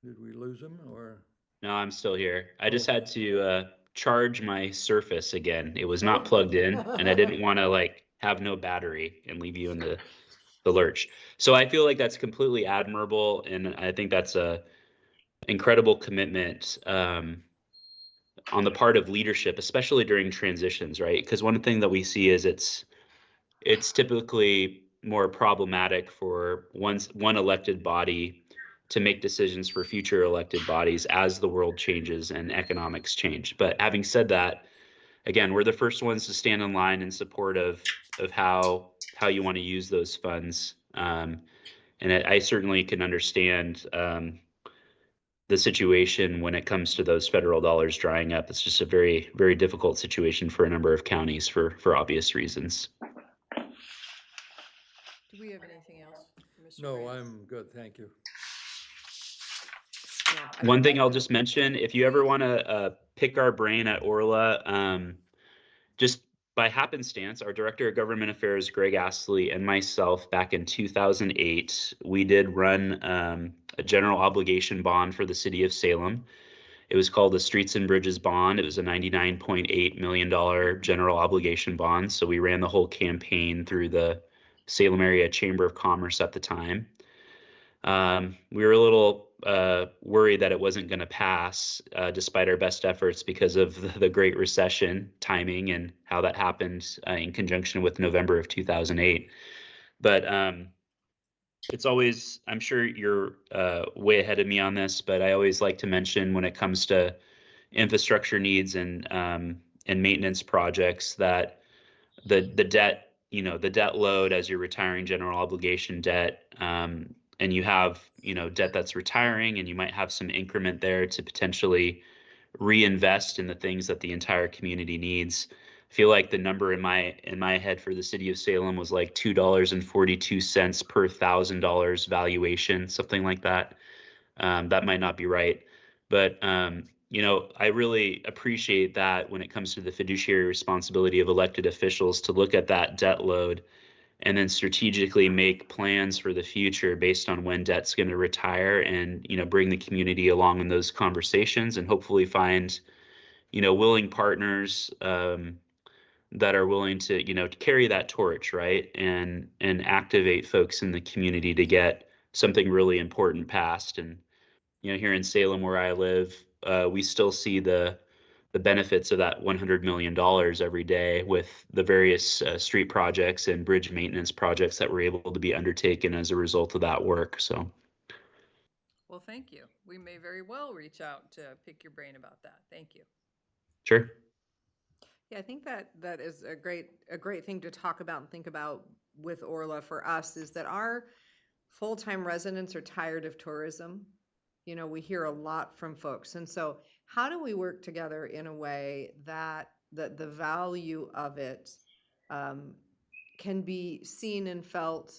Did we lose him, or? No, I'm still here. I just had to charge my Surface again. It was not plugged in, and I didn't want to have no battery and leave you in the lurch. So I feel like that's completely admirable, and I think that's a incredible commitment on the part of leadership, especially during transitions, right? Because one thing that we see is it's typically more problematic for one elected body to make decisions for future elected bodies as the world changes and economics change. But having said that, again, we're the first ones to stand in line in support of how you want to use those funds. And I certainly can understand the situation when it comes to those federal dollars drying up. It's just a very, very difficult situation for a number of counties for obvious reasons. Do we have an Mr. No, Reyes? I'm good, thank you. Yeah, One thing I'll just mention, if you ever want to pick our brain at Orla, just by happenstance, our Director of Government Affairs, Greg Astley, and myself, back in 2008, we did run a general obligation bond for the city of Salem. It was called the Streets and Bridges Bond. It was a $99.8 million general obligation bond. So we ran the whole campaign through the Salem Area Chamber of Commerce at the time. We were a little worried that it wasn't going to pass, despite our best efforts, because of the Great Recession timing and how that happened in conjunction with November of 2008. But it's always, I'm sure you're way ahead of me on this, but I always like to mention when it comes to infrastructure needs and maintenance projects that the debt, the debt load as you're retiring general obligation debt, and you have, debt that's retiring, and you might have some increment there to potentially reinvest in the things that the entire community needs. I feel like the number in my head for the city of Salem was like $2.42 per $1,000 valuation, something like that. That might not be right, but I really appreciate that when it comes to the fiduciary responsibility of elected officials to look at that debt load and then strategically make plans for the future based on when debt's going to retire, and bring the community along in those conversations, and hopefully find willing partners that are willing to to carry that torch, right, and activate folks in the community to get something really important passed. And here in Salem, where I live, we still see the benefits of that $100 million every day with the various street projects and bridge maintenance projects that were able to be undertaken as a result of that work. So, Well, thank you. We may very well reach out to pick your brain about that. Thank you. sure. Yeah, I think that is a great thing to talk about and think about with Orla for us, is that our full-time residents are tired of tourism. We hear a lot from folks. And so how do we work together in a way that the value of it can be seen and felt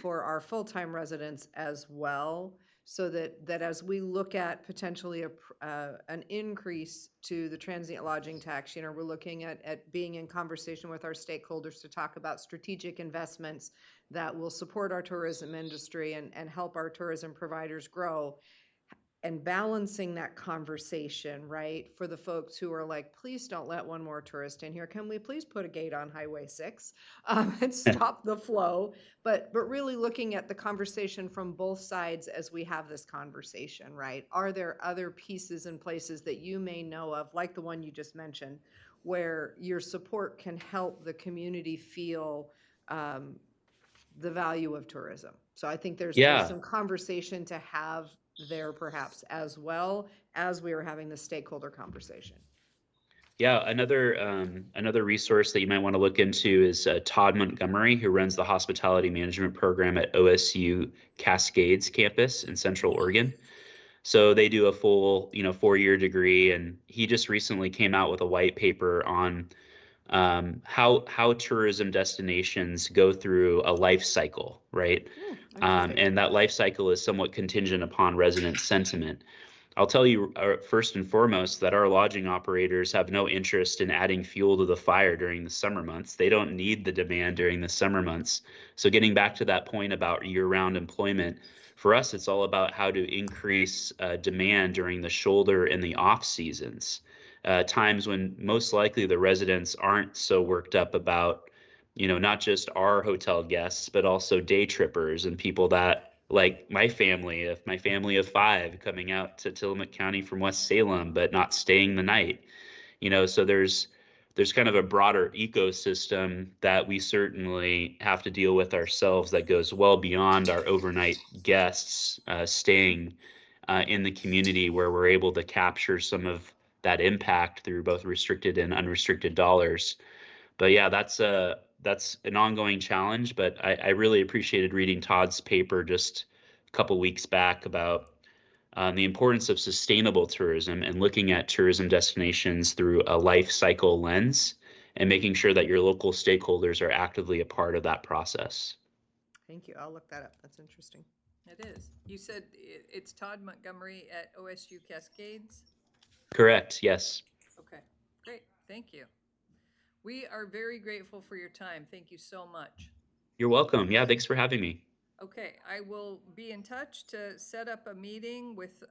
for our full-time residents as well, so that as we look at potentially an increase to the transient lodging tax, we're looking at being in conversation with our stakeholders to talk about strategic investments that will support our tourism industry and help our tourism providers grow, and balancing that conversation, right, for the folks who are like, please don't let one more tourist in here. Can we please put a gate on Highway 6 and stop the flow? But really looking at the conversation from both sides as we have this conversation, right? Are there other pieces and places that you may know of, like the one you just mentioned, where your support can help the community feel the value of tourism? So I think there's some conversation to have there, perhaps, as well as we were having the stakeholder conversation. Yeah, another resource that you might want to look into is Todd Montgomery, who runs the hospitality management program at OSU Cascades campus in Central Oregon. So they do a full 4-year degree, and he just recently came out with a white paper on how tourism destinations go through a life cycle, right? And that life cycle is somewhat contingent upon resident sentiment. I'll tell you first and foremost that our lodging operators have no interest in adding fuel to the fire during the summer months. They don't need the demand during the summer months. So getting back to that point about year-round employment, for us, it's all about how to increase demand during the shoulder and the off seasons. Times when most likely the residents aren't so worked up about, not just our hotel guests, but also day trippers and people that, like my family of 5 coming out to Tillamook County from West Salem, but not staying the night. So there's kind of a broader ecosystem that we certainly have to deal with ourselves that goes well beyond our overnight guests staying in the community, where we're able to capture some of that impact through both restricted and unrestricted dollars. But yeah, that's an ongoing challenge, but I really appreciated reading Todd's paper just a couple weeks back about the importance of sustainable tourism and looking at tourism destinations through a life cycle lens, and making sure that your local stakeholders are actively a part of that process. Thank you. I'll look that up. That's interesting. It is. You said it's Todd Montgomery at OSU Cascades? Correct. Yes. Okay, great. Thank you. We are very grateful for your time. Thank you so much. You're welcome. Yeah. Thanks for having me. Okay, I will be in touch to set up a meeting with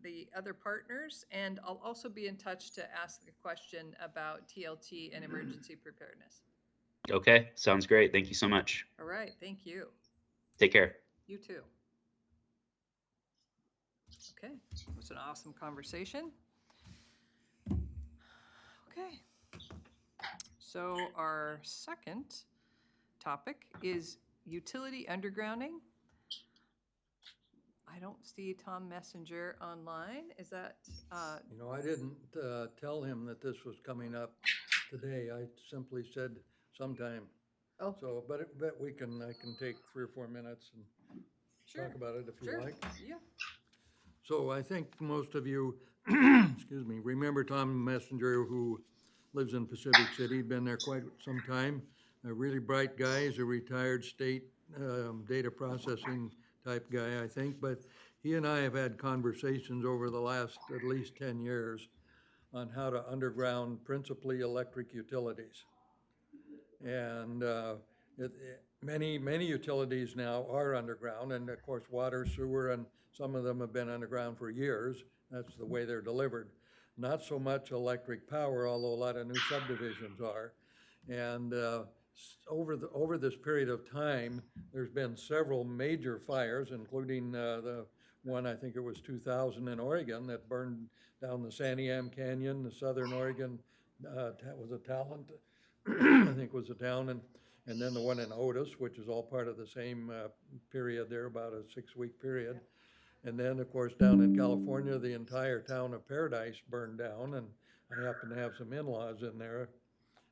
the other partners, and I'll also be in touch to ask a question about TLT and emergency preparedness. Okay. Sounds great. Thank you so much. All right, thank you. Take care. You too. Okay, it was an awesome conversation. Okay. So our second topic is utility undergrounding. I don't see Tom Messenger online. Is that, You know, I didn't tell him that this was coming up today. I simply said sometime. Oh. So, but I can take 3 or 4 minutes and sure, talk about it if you sure, like. yeah. So I think most of you, excuse me, remember Tom Messenger, who lives in Pacific City, been there quite some time. A really bright guy. He's a retired state data processing type guy, I think. But he and I have had conversations over the last at least 10 years on how to underground principally electric utilities. And many utilities now are underground, and of course, water, sewer, and some of them have been underground for years. That's the way they're delivered. Not so much electric power, although a lot of new subdivisions are. And over this period of time, there's been several major fires, including the one, I think it was 2000 in Oregon, that burned down the Santiam Canyon, the Southern Oregon, was a Talent, I think was a town, and then the one in Otis, which is all part of the same period there, about a 6-week period. And then, of course, down in California, the entire town of Paradise burned down, and I happen to have some in-laws in there.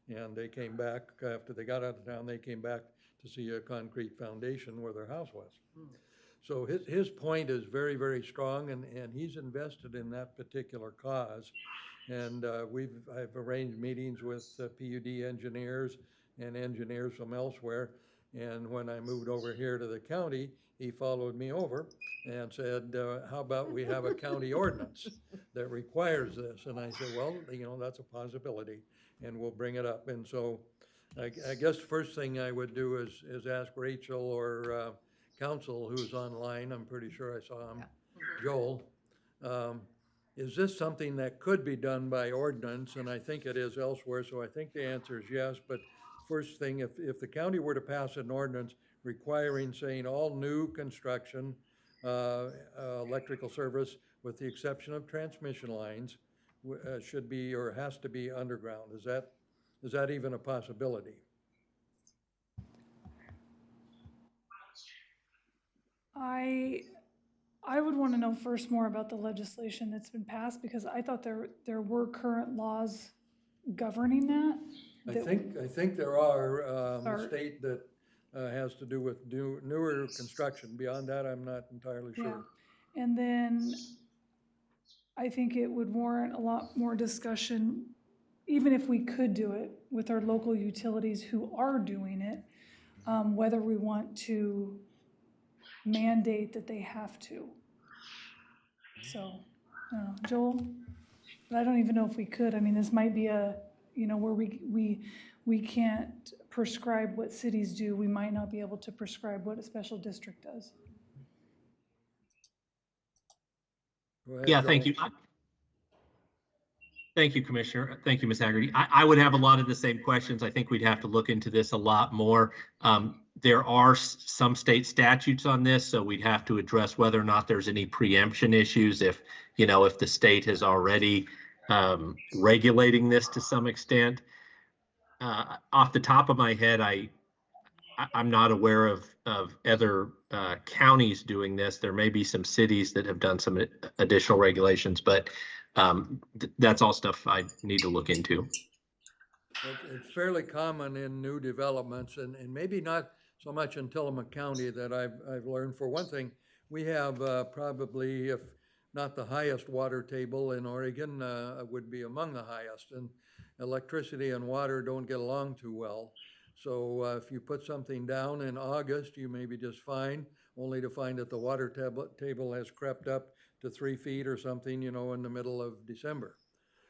And they came back, after they got out of town, they came back to see a concrete foundation where their house was. So his point is very, very strong, and he's invested in that particular cause. And I've arranged meetings with PUD engineers and engineers from elsewhere. And when I moved over here to the county, he followed me over and said, how about we have a county ordinance that requires this? And I said, well, you know, that's a possibility, and we'll bring it up. And so I guess the first thing I would do is ask Rachel or council, who's online, I'm pretty sure I saw him, Joel, is this something that could be done by ordinance? And I think it is elsewhere, so I think the answer is yes. But first thing, if the county were to pass an ordinance requiring, saying all new construction, electrical service, with the exception of transmission lines, should be or has to be underground, is that even a possibility? I would want to know first more about the legislation that's been passed, because I thought there were current laws governing that. I think there are a state that has to do with newer construction. Beyond that, I'm not entirely sure. Yeah. And then I think it would warrant a lot more discussion, even if we could do it with our local utilities who are doing it, whether we want to mandate that they have to. So, Joel, but I don't even know if we could. I mean, this might be where we can't prescribe what cities do. We might not be able to prescribe what a special district does. Go ahead, Yeah, Joel. thank you. Thank you, Commissioner. Thank you, Ms. Haggerty. I would have a lot of the same questions. I think we'd have to look into this a lot more. There are some state statutes on this, so we'd have to address whether or not there's any preemption issues if the state has already regulating this to some extent. Off the top of my head, I'm not aware of other counties doing this. There may be some cities that have done some additional regulations, but that's all stuff I need to look into. It's fairly common in new developments, and maybe not so much in Tillamook County that I've learned. For one thing, we have probably, if not the highest water table in Oregon, would be among the highest. And electricity and water don't get along too well. So if you put something down in August, you may be just fine, only to find that the water table has crept up to 3 feet or something, you know, in the middle of December.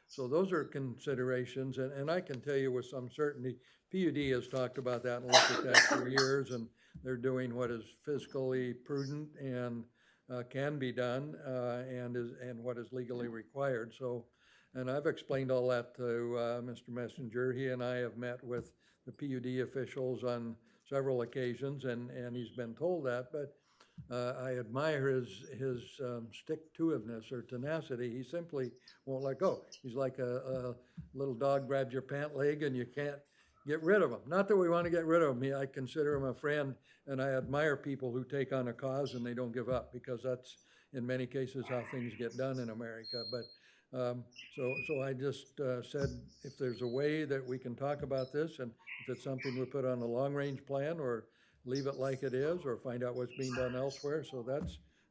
So those are considerations, and I can tell you with some certainty, PUD has talked about that and looked at that for years, and they're doing what is fiscally prudent and can be done, and what is legally required. So, and I've explained all that to Mr. Messenger. He and I have met with the PUD officials on several occasions, and he's been told that, but I admire his stick-to-itiveness or tenacity. He simply won't let go. He's like a little dog grabs your pant leg and you can't get rid of him. Not that we want to get rid of him. I consider him a friend, and I admire people who take on a cause and they don't give up, because that's in many cases how things get done in America. But so I just said, if there's a way that we can talk about this, and if it's something we put on a long-range plan or leave it like it is, or find out what's being done elsewhere. So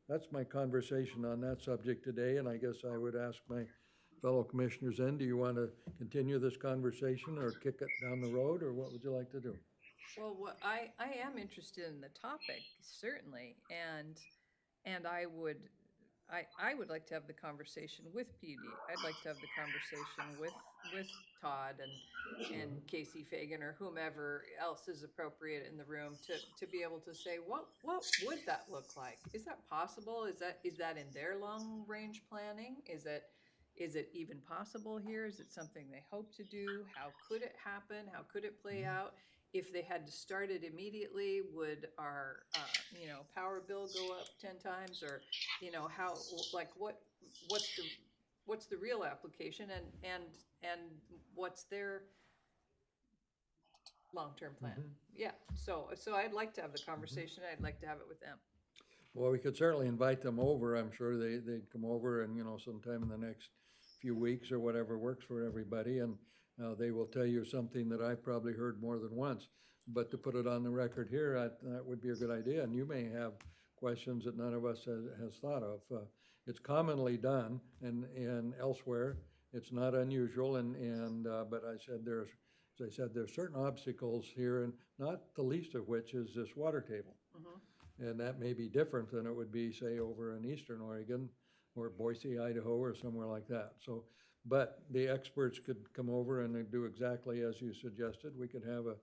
that's my conversation on that subject today, and I guess I would ask my fellow commissioners then, do you want to continue this conversation or kick it down the road, or what would you like to do? Well, what I am interested in the topic, certainly, and I would like to have the conversation with PD. I'd like to have the conversation with Todd and Casey Fagan or whomever else is appropriate in the room to be able to say, what would that look like? Is that possible? Is that in their long range planning? Is it even possible here? Is it something they hope to do? How could it happen? How could it play out? If they had to start it immediately, would our, power bill go up 10 times? Or, how, like, what's the real application, and what's their long-term plan? Yeah, so I'd like to have the conversation. I'd like to have it with them. Well, we could certainly invite them over. I'm sure they'd come over, and, sometime in the next few weeks or whatever works for everybody. And they will tell you something that I've probably heard more than once. But to put it on the record here, that would be a good idea. And you may have questions that none of us has thought of. It's commonly done, and elsewhere. It's not unusual. But as I said, there's certain obstacles here, and not the least of which is this water table. And that may be different than it would be, say, over in Eastern Oregon or Boise, Idaho, or somewhere like that. So, but the experts could come over and they'd do exactly as you suggested. We could have a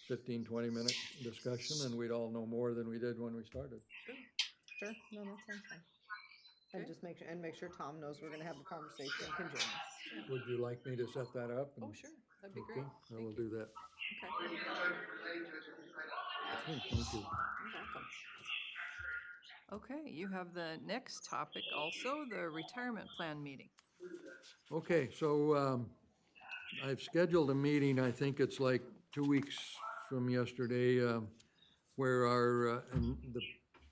15, 20-minute discussion, and we'd all know more than we did when we started. Sure, no, that sounds fine. And Okay. just make sure Tom knows we're gonna have the conversation and can join us. Would you like me to set that up? Oh, sure, that'd be Okay, great. I Thank will you. do that. Okay, Okay, thank you. you're welcome. Okay, you have the next topic also, the retirement plan meeting. Okay, so I've scheduled a meeting, I think it's like 2 weeks from yesterday, where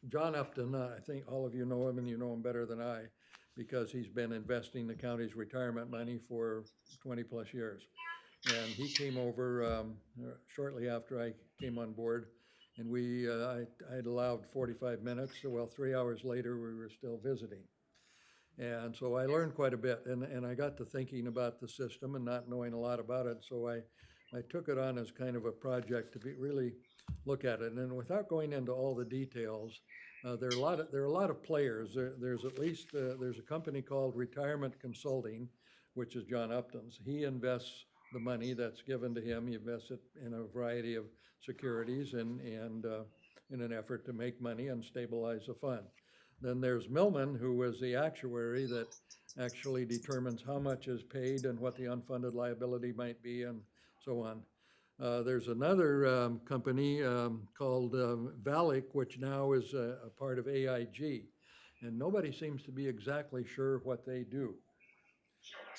John Upton, I think all of you know him, and you know him better than I, because he's been investing the county's retirement money for 20-plus years. And he came over shortly after I came on board, and I'd allowed 45 minutes, so 3 hours later, we were still visiting. And so I learned quite a bit, and I got to thinking about the system and not knowing a lot about it. So I took it on as kind of a project to really look at it. And without going into all the details, there are a lot of players. There's at least there's a company called Retirement Consulting, which is John Upton's. He invests the money that's given to him. He invests it in a variety of securities and in an effort to make money and stabilize the fund. Then there's Millman, who is the actuary that actually determines how much is paid and what the unfunded liability might be and so on. There's another company called Valic, which now is a part of AIG, and nobody seems to be exactly sure what they do.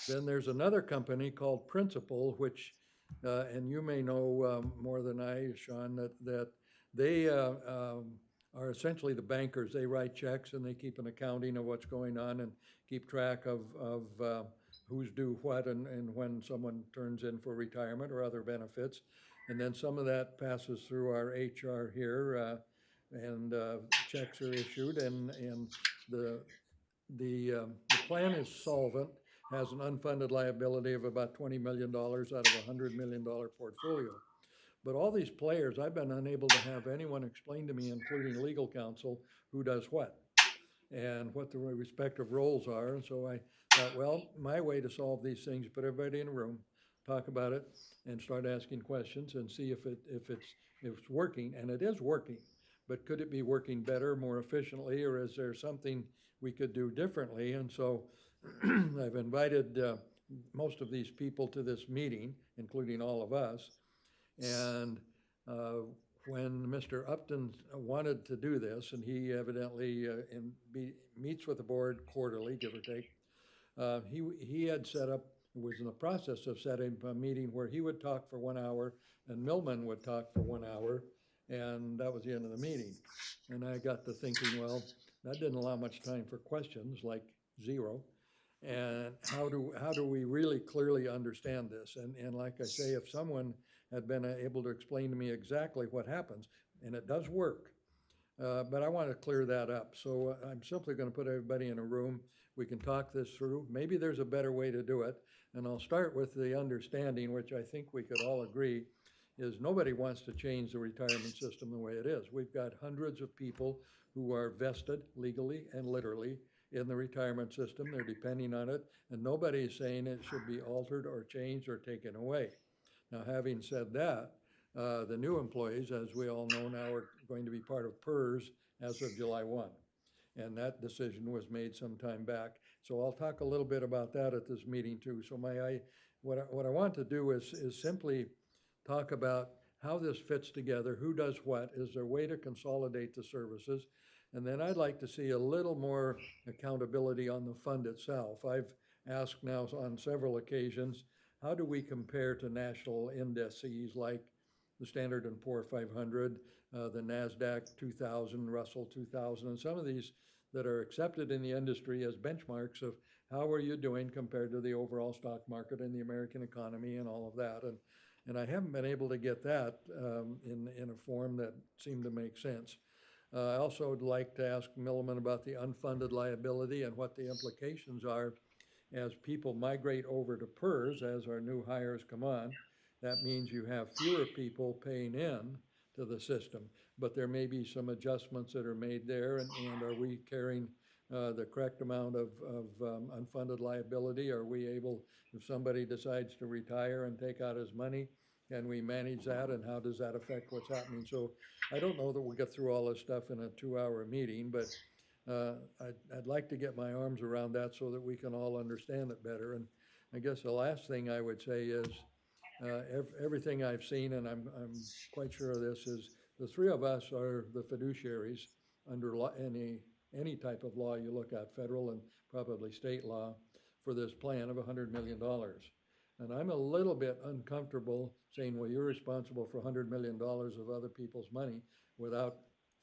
Then there's another company called Principal, which, and you may know more than I, Sean, that they are essentially the bankers. They write checks and they keep an accounting of what's going on and keep track of who's due what and when someone turns in for retirement or other benefits. And then some of that passes through our HR here, and checks are issued, and the plan is solvent, has an unfunded liability of about $20 million out of a $100 million portfolio. But all these players, I've been unable to have anyone explain to me, including legal counsel, who does what and what the respective roles are. And so I thought, well, my way to solve these things, put everybody in a room, talk about it, and start asking questions and see if it's working. And it is working. But could it be working better, more efficiently, or is there something we could do differently? And so I've invited most of these people to this meeting, including all of us. And when Mr. Upton wanted to do this, and he evidently meets with the board quarterly, give or take, he had set up, was in the process of setting a meeting where he would talk for 1 hour and Millman would talk for 1 hour, and that was the end of the meeting. And I got to thinking, well, that didn't allow much time for questions, like 0. And how do we really clearly understand this? And like I say, if someone had been able to explain to me exactly what happens, and it does work, but I want to clear that up. So I'm simply going to put everybody in a room. We can talk this through. Maybe there's a better way to do it. And I'll start with the understanding, which I think we could all agree, is nobody wants to change the retirement system the way it is. We've got hundreds of people who are vested legally and literally in the retirement system. They're depending on it, and nobody is saying it should be altered or changed or taken away. Now, having said that, the new employees, as we all know now, are going to be part of PERS as of July 1. And that decision was made some time back. So I'll talk a little bit about that at this meeting too. So what I want to do is simply talk about how this fits together, who does what, is there a way to consolidate the services? And then I'd like to see a little more accountability on the fund itself. I've asked now on several occasions, how do we compare to national indices like the Standard & Poor 500, the NASDAQ 2000, Russell 2000, and some of these that are accepted in the industry as benchmarks of how are you doing compared to the overall stock market and the American economy and all of that. And I haven't been able to get that in a form that seemed to make sense. I also would like to ask Milliman about the unfunded liability and what the implications are as people migrate over to PERS, as our new hires come on. That means you have fewer people paying in to the system, but there may be some adjustments that are made there, and are we carrying the correct amount of unfunded liability? Are we able, if somebody decides to retire and take out his money, can we manage that, and how does that affect what's happening? So I don't know that we'll get through all this stuff in a 2-hour meeting, but I'd like to get my arms around that so that we can all understand it better. And I guess the last thing I would say is everything I've seen, and I'm quite sure of this, is the three of us are the fiduciaries under any type of law you look at, federal and probably state law, for this plan of $100 million. And I'm a little bit uncomfortable saying, well, you're responsible for $100 million of other people's money without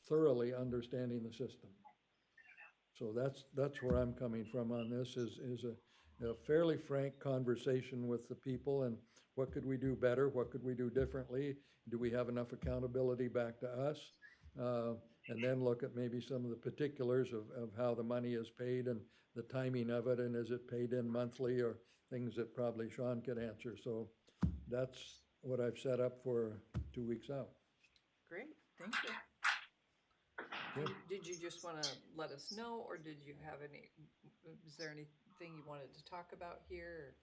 thoroughly understanding the system. So that's where I'm coming from on this, is a fairly frank conversation with the people, and what could we do better? What could we do differently? Do we have enough accountability back to us? And then look at maybe some of the particulars of how the money is paid and the timing of it, and is it paid in monthly, or things that probably Sean could answer. So that's what I've set up for 2 weeks out. Great, thank you. Did you just want to let us know, or did you have is there anything you wanted to talk about here?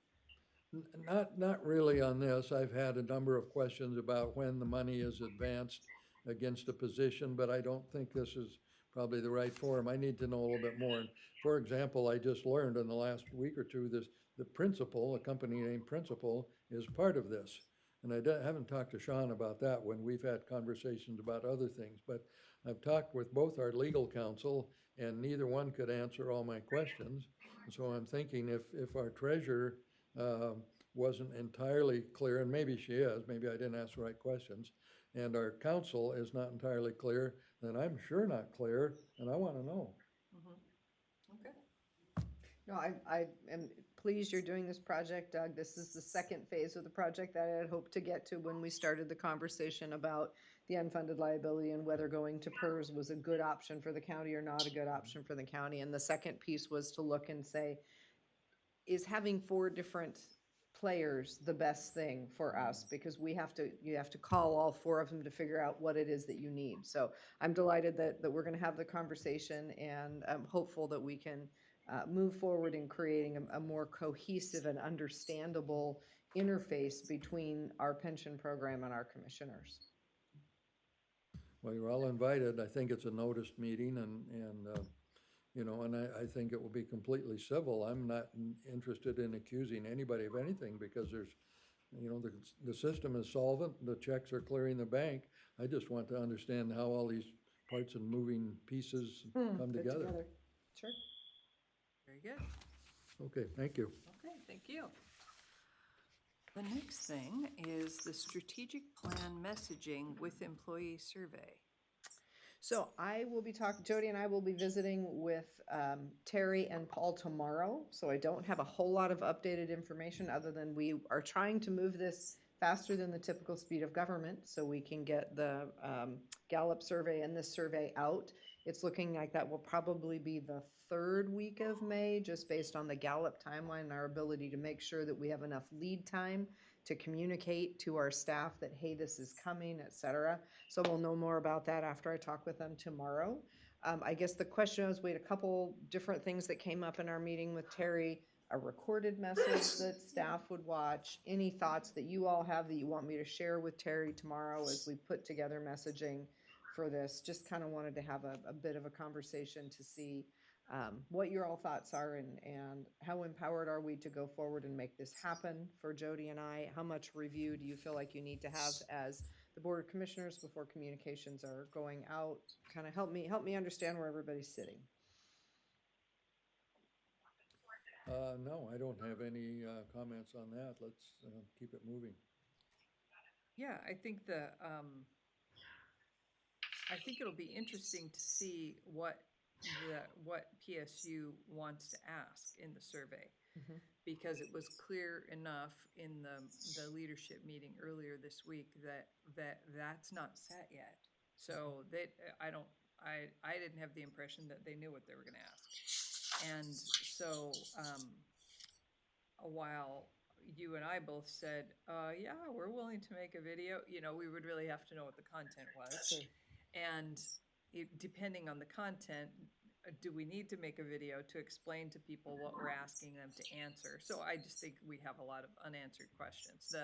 Not really on this. I've had a number of questions about when the money is advanced against a position, but I don't think this is probably the right forum. I need to know a little bit more. And for example, I just learned in the last week or two, the Principal, a company named Principal, is part of this. And I haven't talked to Sean about that when we've had conversations about other things, but I've talked with both our legal counsel, and neither one could answer all my questions. And so I'm thinking if our treasurer wasn't entirely clear, and maybe she is, maybe I didn't ask the right questions, and our counsel is not entirely clear, then I'm sure not clear, and I want to know. Okay. No, I am pleased you're doing this project, Doug. This is the second phase of the project that I had hoped to get to when we started the conversation about the unfunded liability and whether going to PERS was a good option for the county or not a good option for the county. And the second piece was to look and say, is having 4 different players the best thing for us, because you have to call all four of them to figure out what it is that you need. So I'm delighted that we're gonna have the conversation, and I'm hopeful that we can move forward in creating a more cohesive and understandable interface between our pension program and our commissioners. Well, you're all invited. I think it's a noticed meeting and I think it will be completely civil. I'm not interested in accusing anybody of anything because the system is solvent, the checks are clearing the bank. I just want to understand how all these parts and moving pieces come Fit together. Sure. Very good. Okay, thank you. Okay, thank you. The next thing is the strategic plan messaging with employee survey. So I will be Jody and I will be visiting with Terry and Paul tomorrow. So I don't have a whole lot of updated information other than we are trying to move this faster than the typical speed of government so we can get the Gallup survey and this survey out. It's looking like that will probably be the third week of May, just based on the Gallup timeline and our ability to make sure that we have enough lead time to communicate to our staff that, hey, this is coming, et cetera. So we'll know more about that after I talk with them tomorrow. I guess the question was, we had a couple different things that came up in our meeting with Terry, a recorded message that staff would watch. Any thoughts that you all have that you want me to share with Terry tomorrow as we put together messaging for this? Just kind of wanted to have a bit of a conversation to see what your all thoughts are and how empowered are we to go forward and make this happen for Jody and I? How much review do you feel like you need to have as the Board of Commissioners before communications are going out? Kind of help me understand where everybody's sitting. No, I don't have any comments on that. Let's keep it moving. Yeah, I think I think it'll be interesting to see what PSU wants to ask in the survey. Mhm. Because it was clear enough in the leadership meeting earlier this week that's not set yet. So I didn't have the impression that they knew what they were gonna ask. And so, while you and I both said, yeah, we're willing to make a video, we would really have to know what the content was. Sure. And depending on the content, do we need to make a video to explain to people what we're asking them to answer? So I just think we have a lot of unanswered questions.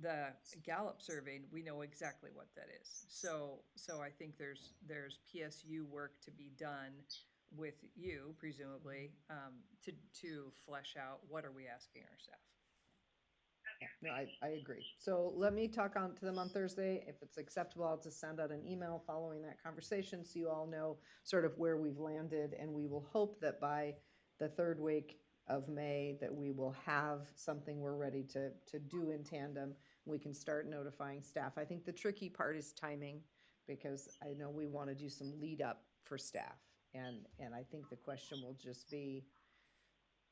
The Gallup survey, we know exactly what that is. So I think there's PSU work to be done with you, presumably, to flesh out what are we asking our staff. Yeah, no, I agree. So let me talk to them on Thursday. If it's acceptable, I'll just send out an email following that conversation so you all know sort of where we've landed. And we will hope that by the third week of May that we will have something we're ready to do in tandem. We can start notifying staff. I think the tricky part is timing, because I know we want to do some lead up for staff. And I think the question will just be,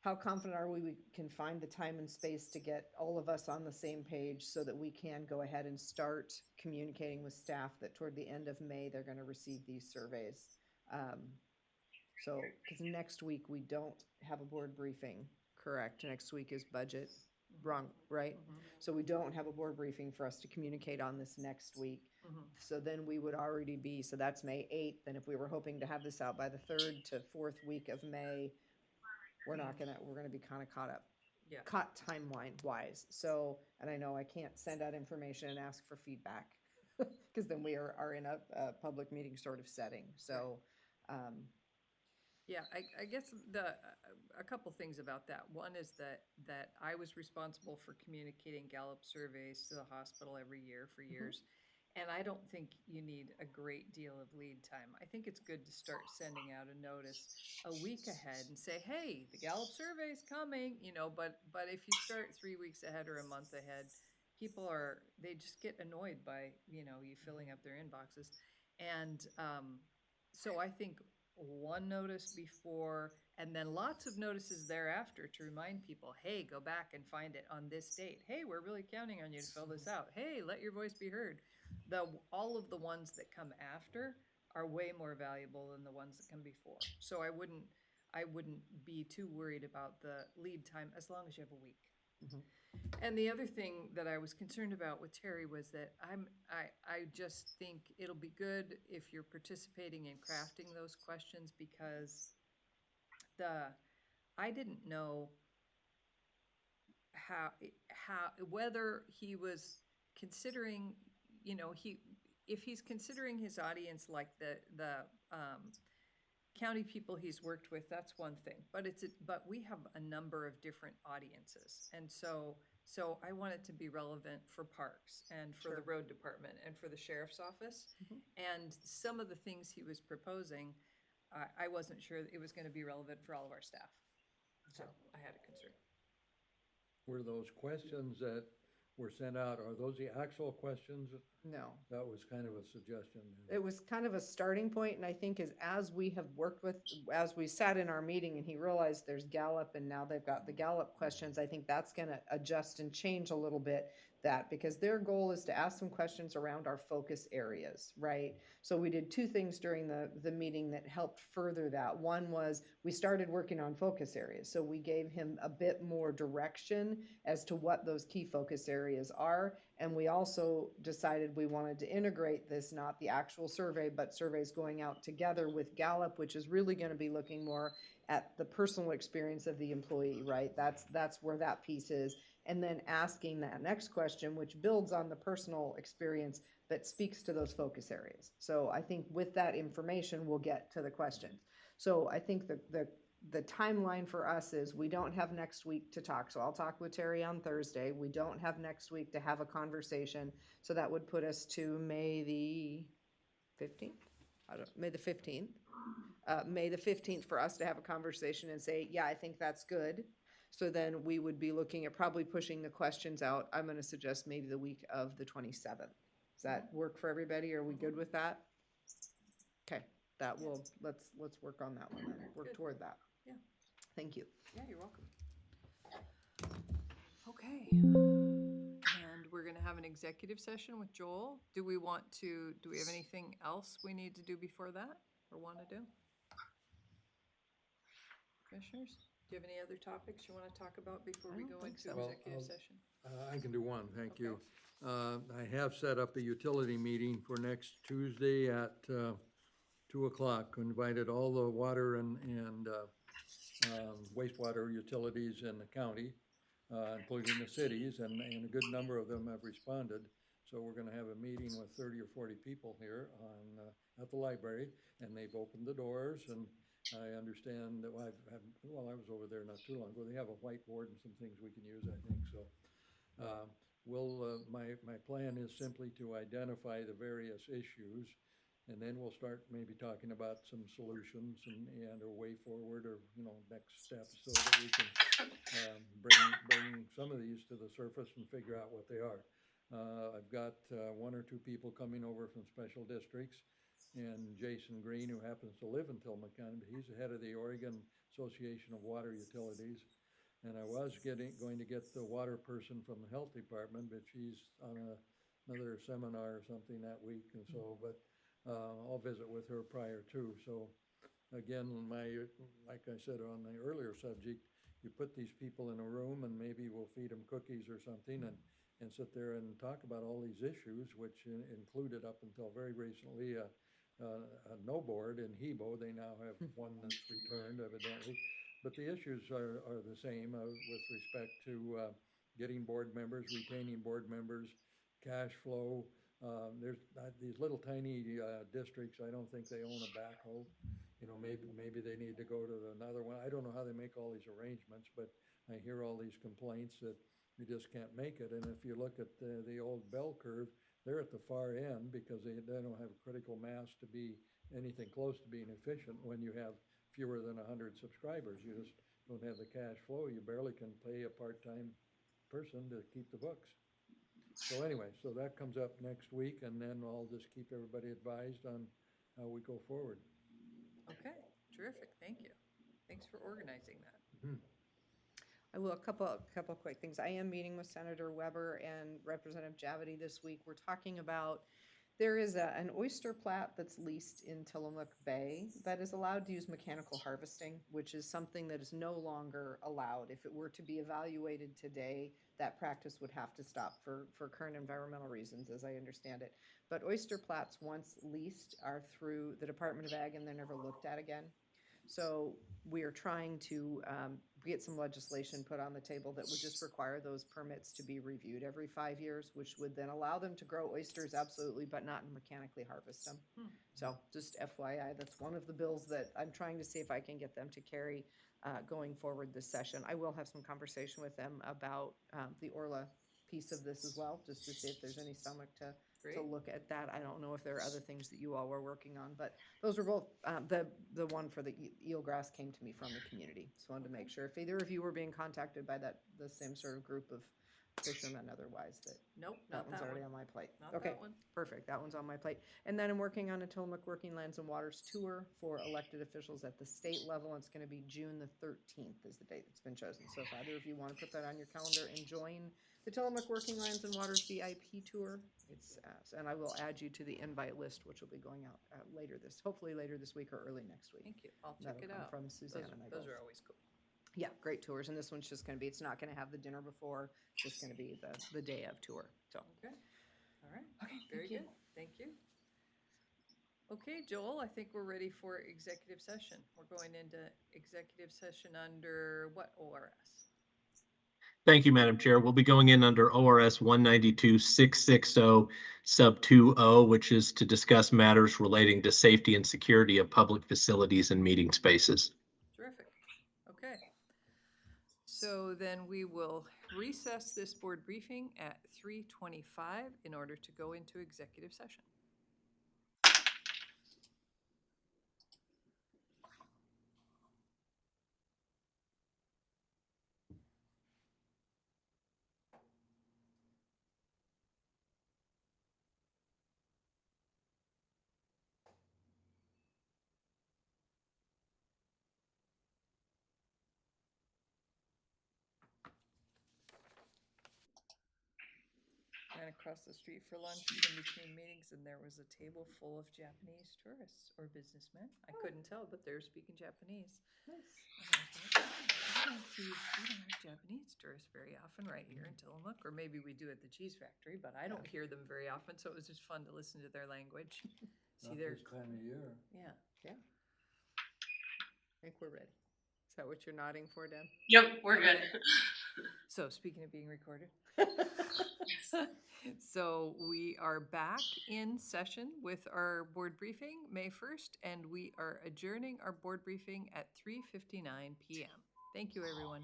how confident are we can find the time and space to get all of us on the same page so that we can go ahead and start communicating with staff that toward the end of May, they're going to receive these surveys. So, because next week we don't have a board briefing, correct? Next week is budget, wrong, right? Mhm. So we don't have a board briefing for us to communicate on this next week. Mhm. So then we would already be, so that's May 8th. And if we were hoping to have this out by the 3rd to 4th week of May, we're gonna be kind of Yeah. caught timeline wise. So, and I know I can't send out information and ask for feedback because then we are in a public meeting sort of setting. So, Yeah, I guess a couple things about that. One is that I was responsible for communicating Gallup surveys to the hospital every year for years. And I don't think you need a great deal of lead time. I think it's good to start sending out a notice a week ahead and say, hey, the Gallup survey is coming, but if you start 3 weeks ahead or a month ahead, they just get annoyed by, you filling up their inboxes. And so I think one notice before, and then lots of notices thereafter to remind people, hey, go back and find it on this date. Hey, we're really counting on you to fill this out. Hey, let your voice be heard. All of the ones that come after are way more valuable than the ones that come before. So I wouldn't be too worried about the lead time as long as you have a week. And the other thing that I was concerned about with Terry was that I just think it'll be good if you're participating in crafting those questions, because I didn't know how, whether he was considering, if he's considering his audience like the county people he's worked with, that's one thing, but we have a number of different audiences. And so I want it to be relevant for parks and for the road department and for the sheriff's office. And some of the things he was proposing, I wasn't sure it was going to be relevant for all of our staff. So I had a concern. Were those questions that were sent out, are those the actual questions? No. That was kind of a suggestion. It was kind of a starting point, and I think as we have worked with, as we sat in our meeting and he realized there's Gallup and now they've got the Gallup questions, I think that's gonna adjust and change a little bit that, because their goal is to ask some questions around our focus areas, right? So we did two things during the meeting that helped further that. One was we started working on focus areas. So we gave him a bit more direction as to what those key focus areas are. And we also decided we wanted to integrate this, not the actual survey, but surveys going out together with Gallup, which is really going to be looking more at the personal experience of the employee, right? That's where that piece is. And then asking that next question, which builds on the personal experience, but speaks to those focus areas. So I think with that information, we'll get to the questions. So I think the timeline for us is we don't have next week to talk. So I'll talk with Terry on Thursday. We don't have next week to have a conversation. So that would put us to May the 15th? May the 15th. May the 15th for us to have a conversation and say, yeah, I think that's good. So then we would be looking at probably pushing the questions out. I'm going to suggest maybe the week of the 27th. Does that work for everybody? Are we good with that? Okay, that will, let's work on that one then. Work toward that. Yeah. Thank you. Yeah, you're welcome. Okay. And we're going to have an executive session with Joel. Do we have anything else we need to do before that or want to do? Commissioners, do you have any other topics you want to talk about before we go into Well, executive session? I can do one, thank you. I have set up a utility meeting for next Tuesday at 2 o'clock. Invited all the water and wastewater utilities in the county, including the cities, and a good number of them have responded. So we're gonna have a meeting with 30 or 40 people here at the library, and they've opened the doors, and I understand that I was over there not too long ago. They have a whiteboard and some things we can use, I think, so. My plan is simply to identify the various issues, and then we'll start maybe talking about some solutions and a way forward, or, next steps, so that we can bring some of these to the surface and figure out what they are. I've got one or two people coming over from special districts, and Jason Green, who happens to live in Tillamook County, but he's the head of the Oregon Association of Water Utilities. And I was going to get the water person from the health department, but she's on another seminar or something that week, and so, but I'll visit with her prior too. So again, like I said on the earlier subject, you put these people in a room and maybe we'll feed them cookies or something and sit there and talk about all these issues, which included up until very recently a no board in Hebo. They now have one that's returned evidently. But the issues are the same with respect to getting board members, retaining board members, cash flow. There's these little tiny districts. I don't think they own a backhoe. Maybe they need to go to another one. I don't know how they make all these arrangements, but I hear all these complaints that we just can't make it. And if you look at the old bell curve, they're at the far end because they don't have critical mass to be anything close to being efficient when you have fewer than 100 subscribers. You just don't have the cash flow. You barely can pay a part-time person to keep the books. So anyway, so that comes up next week, and then I'll just keep everybody advised on how we go forward. Okay, terrific, thank you. Thanks for organizing that. I will, a couple quick things. I am meeting with Senator Weber and Representative Javity this week. We're talking about There is an oyster plat that's leased in Tillamook Bay that is allowed to use mechanical harvesting, which is something that is no longer allowed. If it were to be evaluated today, that practice would have to stop for current environmental reasons, as I understand it. But oyster plats, once leased, are through the Department of Ag and they're never looked at again. So we are trying to get some legislation put on the table that would just require those permits to be reviewed every 5 years, which would then allow them to grow oysters, absolutely, but not mechanically harvest them. So just FYI, that's one of the bills that I'm trying to see if I can get them to carry going forward this session. I will have some conversation with them about the Orla piece of this as well, just to see if there's any stomach to look at that. I don't know if there are other things that you all were working on, but those were both, the one for the eelgrass came to me from the community. So I wanted to make sure if either of you were being contacted by the same sort of group of fishermen otherwise, that Nope, that not one's that already one. on my plate. Not Okay, that one. perfect. That one's on my plate. And then I'm working on a Tillamook Working Lands and Waters tour for elected officials at the state level. It's going to be June the 13th is the date that's been chosen. So if either of you want to put that on your calendar and join the Tillamook Working Lands and Waters VIP tour, it's and I will add you to the invite list, which will be going out hopefully later this week or early next week. Thank you. I'll check That'll it come out. from Suzanne and I Those both. are always cool. Yeah, great tours, and this one's just gonna be, it's not gonna have the dinner before, it's just gonna be the day of tour, so. Okay, all right. Okay, Very good, thank you. Okay, Joel, I think we're ready for executive session. We're going into executive session under what ORS? Thank you, Madam Chair. We'll be going in under ORS 192-660 sub 2O, which is to discuss matters relating to safety and security of public facilities and meeting spaces. Terrific, okay. So then we will recess this board briefing at 3:25 in order to go into executive session. Ran across the street for lunch in between meetings and there was a table full of Japanese tourists or businessmen. I couldn't tell, but they were speaking Japanese. And I was like, we don't have Japanese tourists very often right here in Tillamook, or maybe we do at the cheese factory, but I don't hear them very often, so it was just fun to listen to their language. See Not their, this time of year. yeah. I think we're ready. Is that what you're nodding for, Deb? Yep, we're good. So speaking of being recorded. So we are back in session with our board briefing, May 1st, and we are adjourning our board briefing at 3:59 p.m. Thank you, everyone.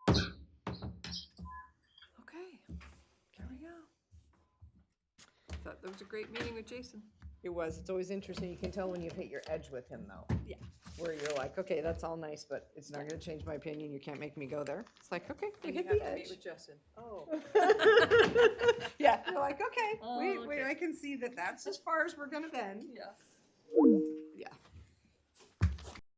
Okay, here we go. Thought that was a great meeting with Jason. It was, it's always interesting, you can tell when you've hit your edge with him, though. Yeah. Where you're like, okay, that's all nice, but it's not gonna change my opinion, you can't make me go there. It's like, okay, we And you hit have the to meet edge. with Justin. Oh. Yeah, you're like, okay, Oh, okay. I can see that that's as far as we're gonna bend. Yeah.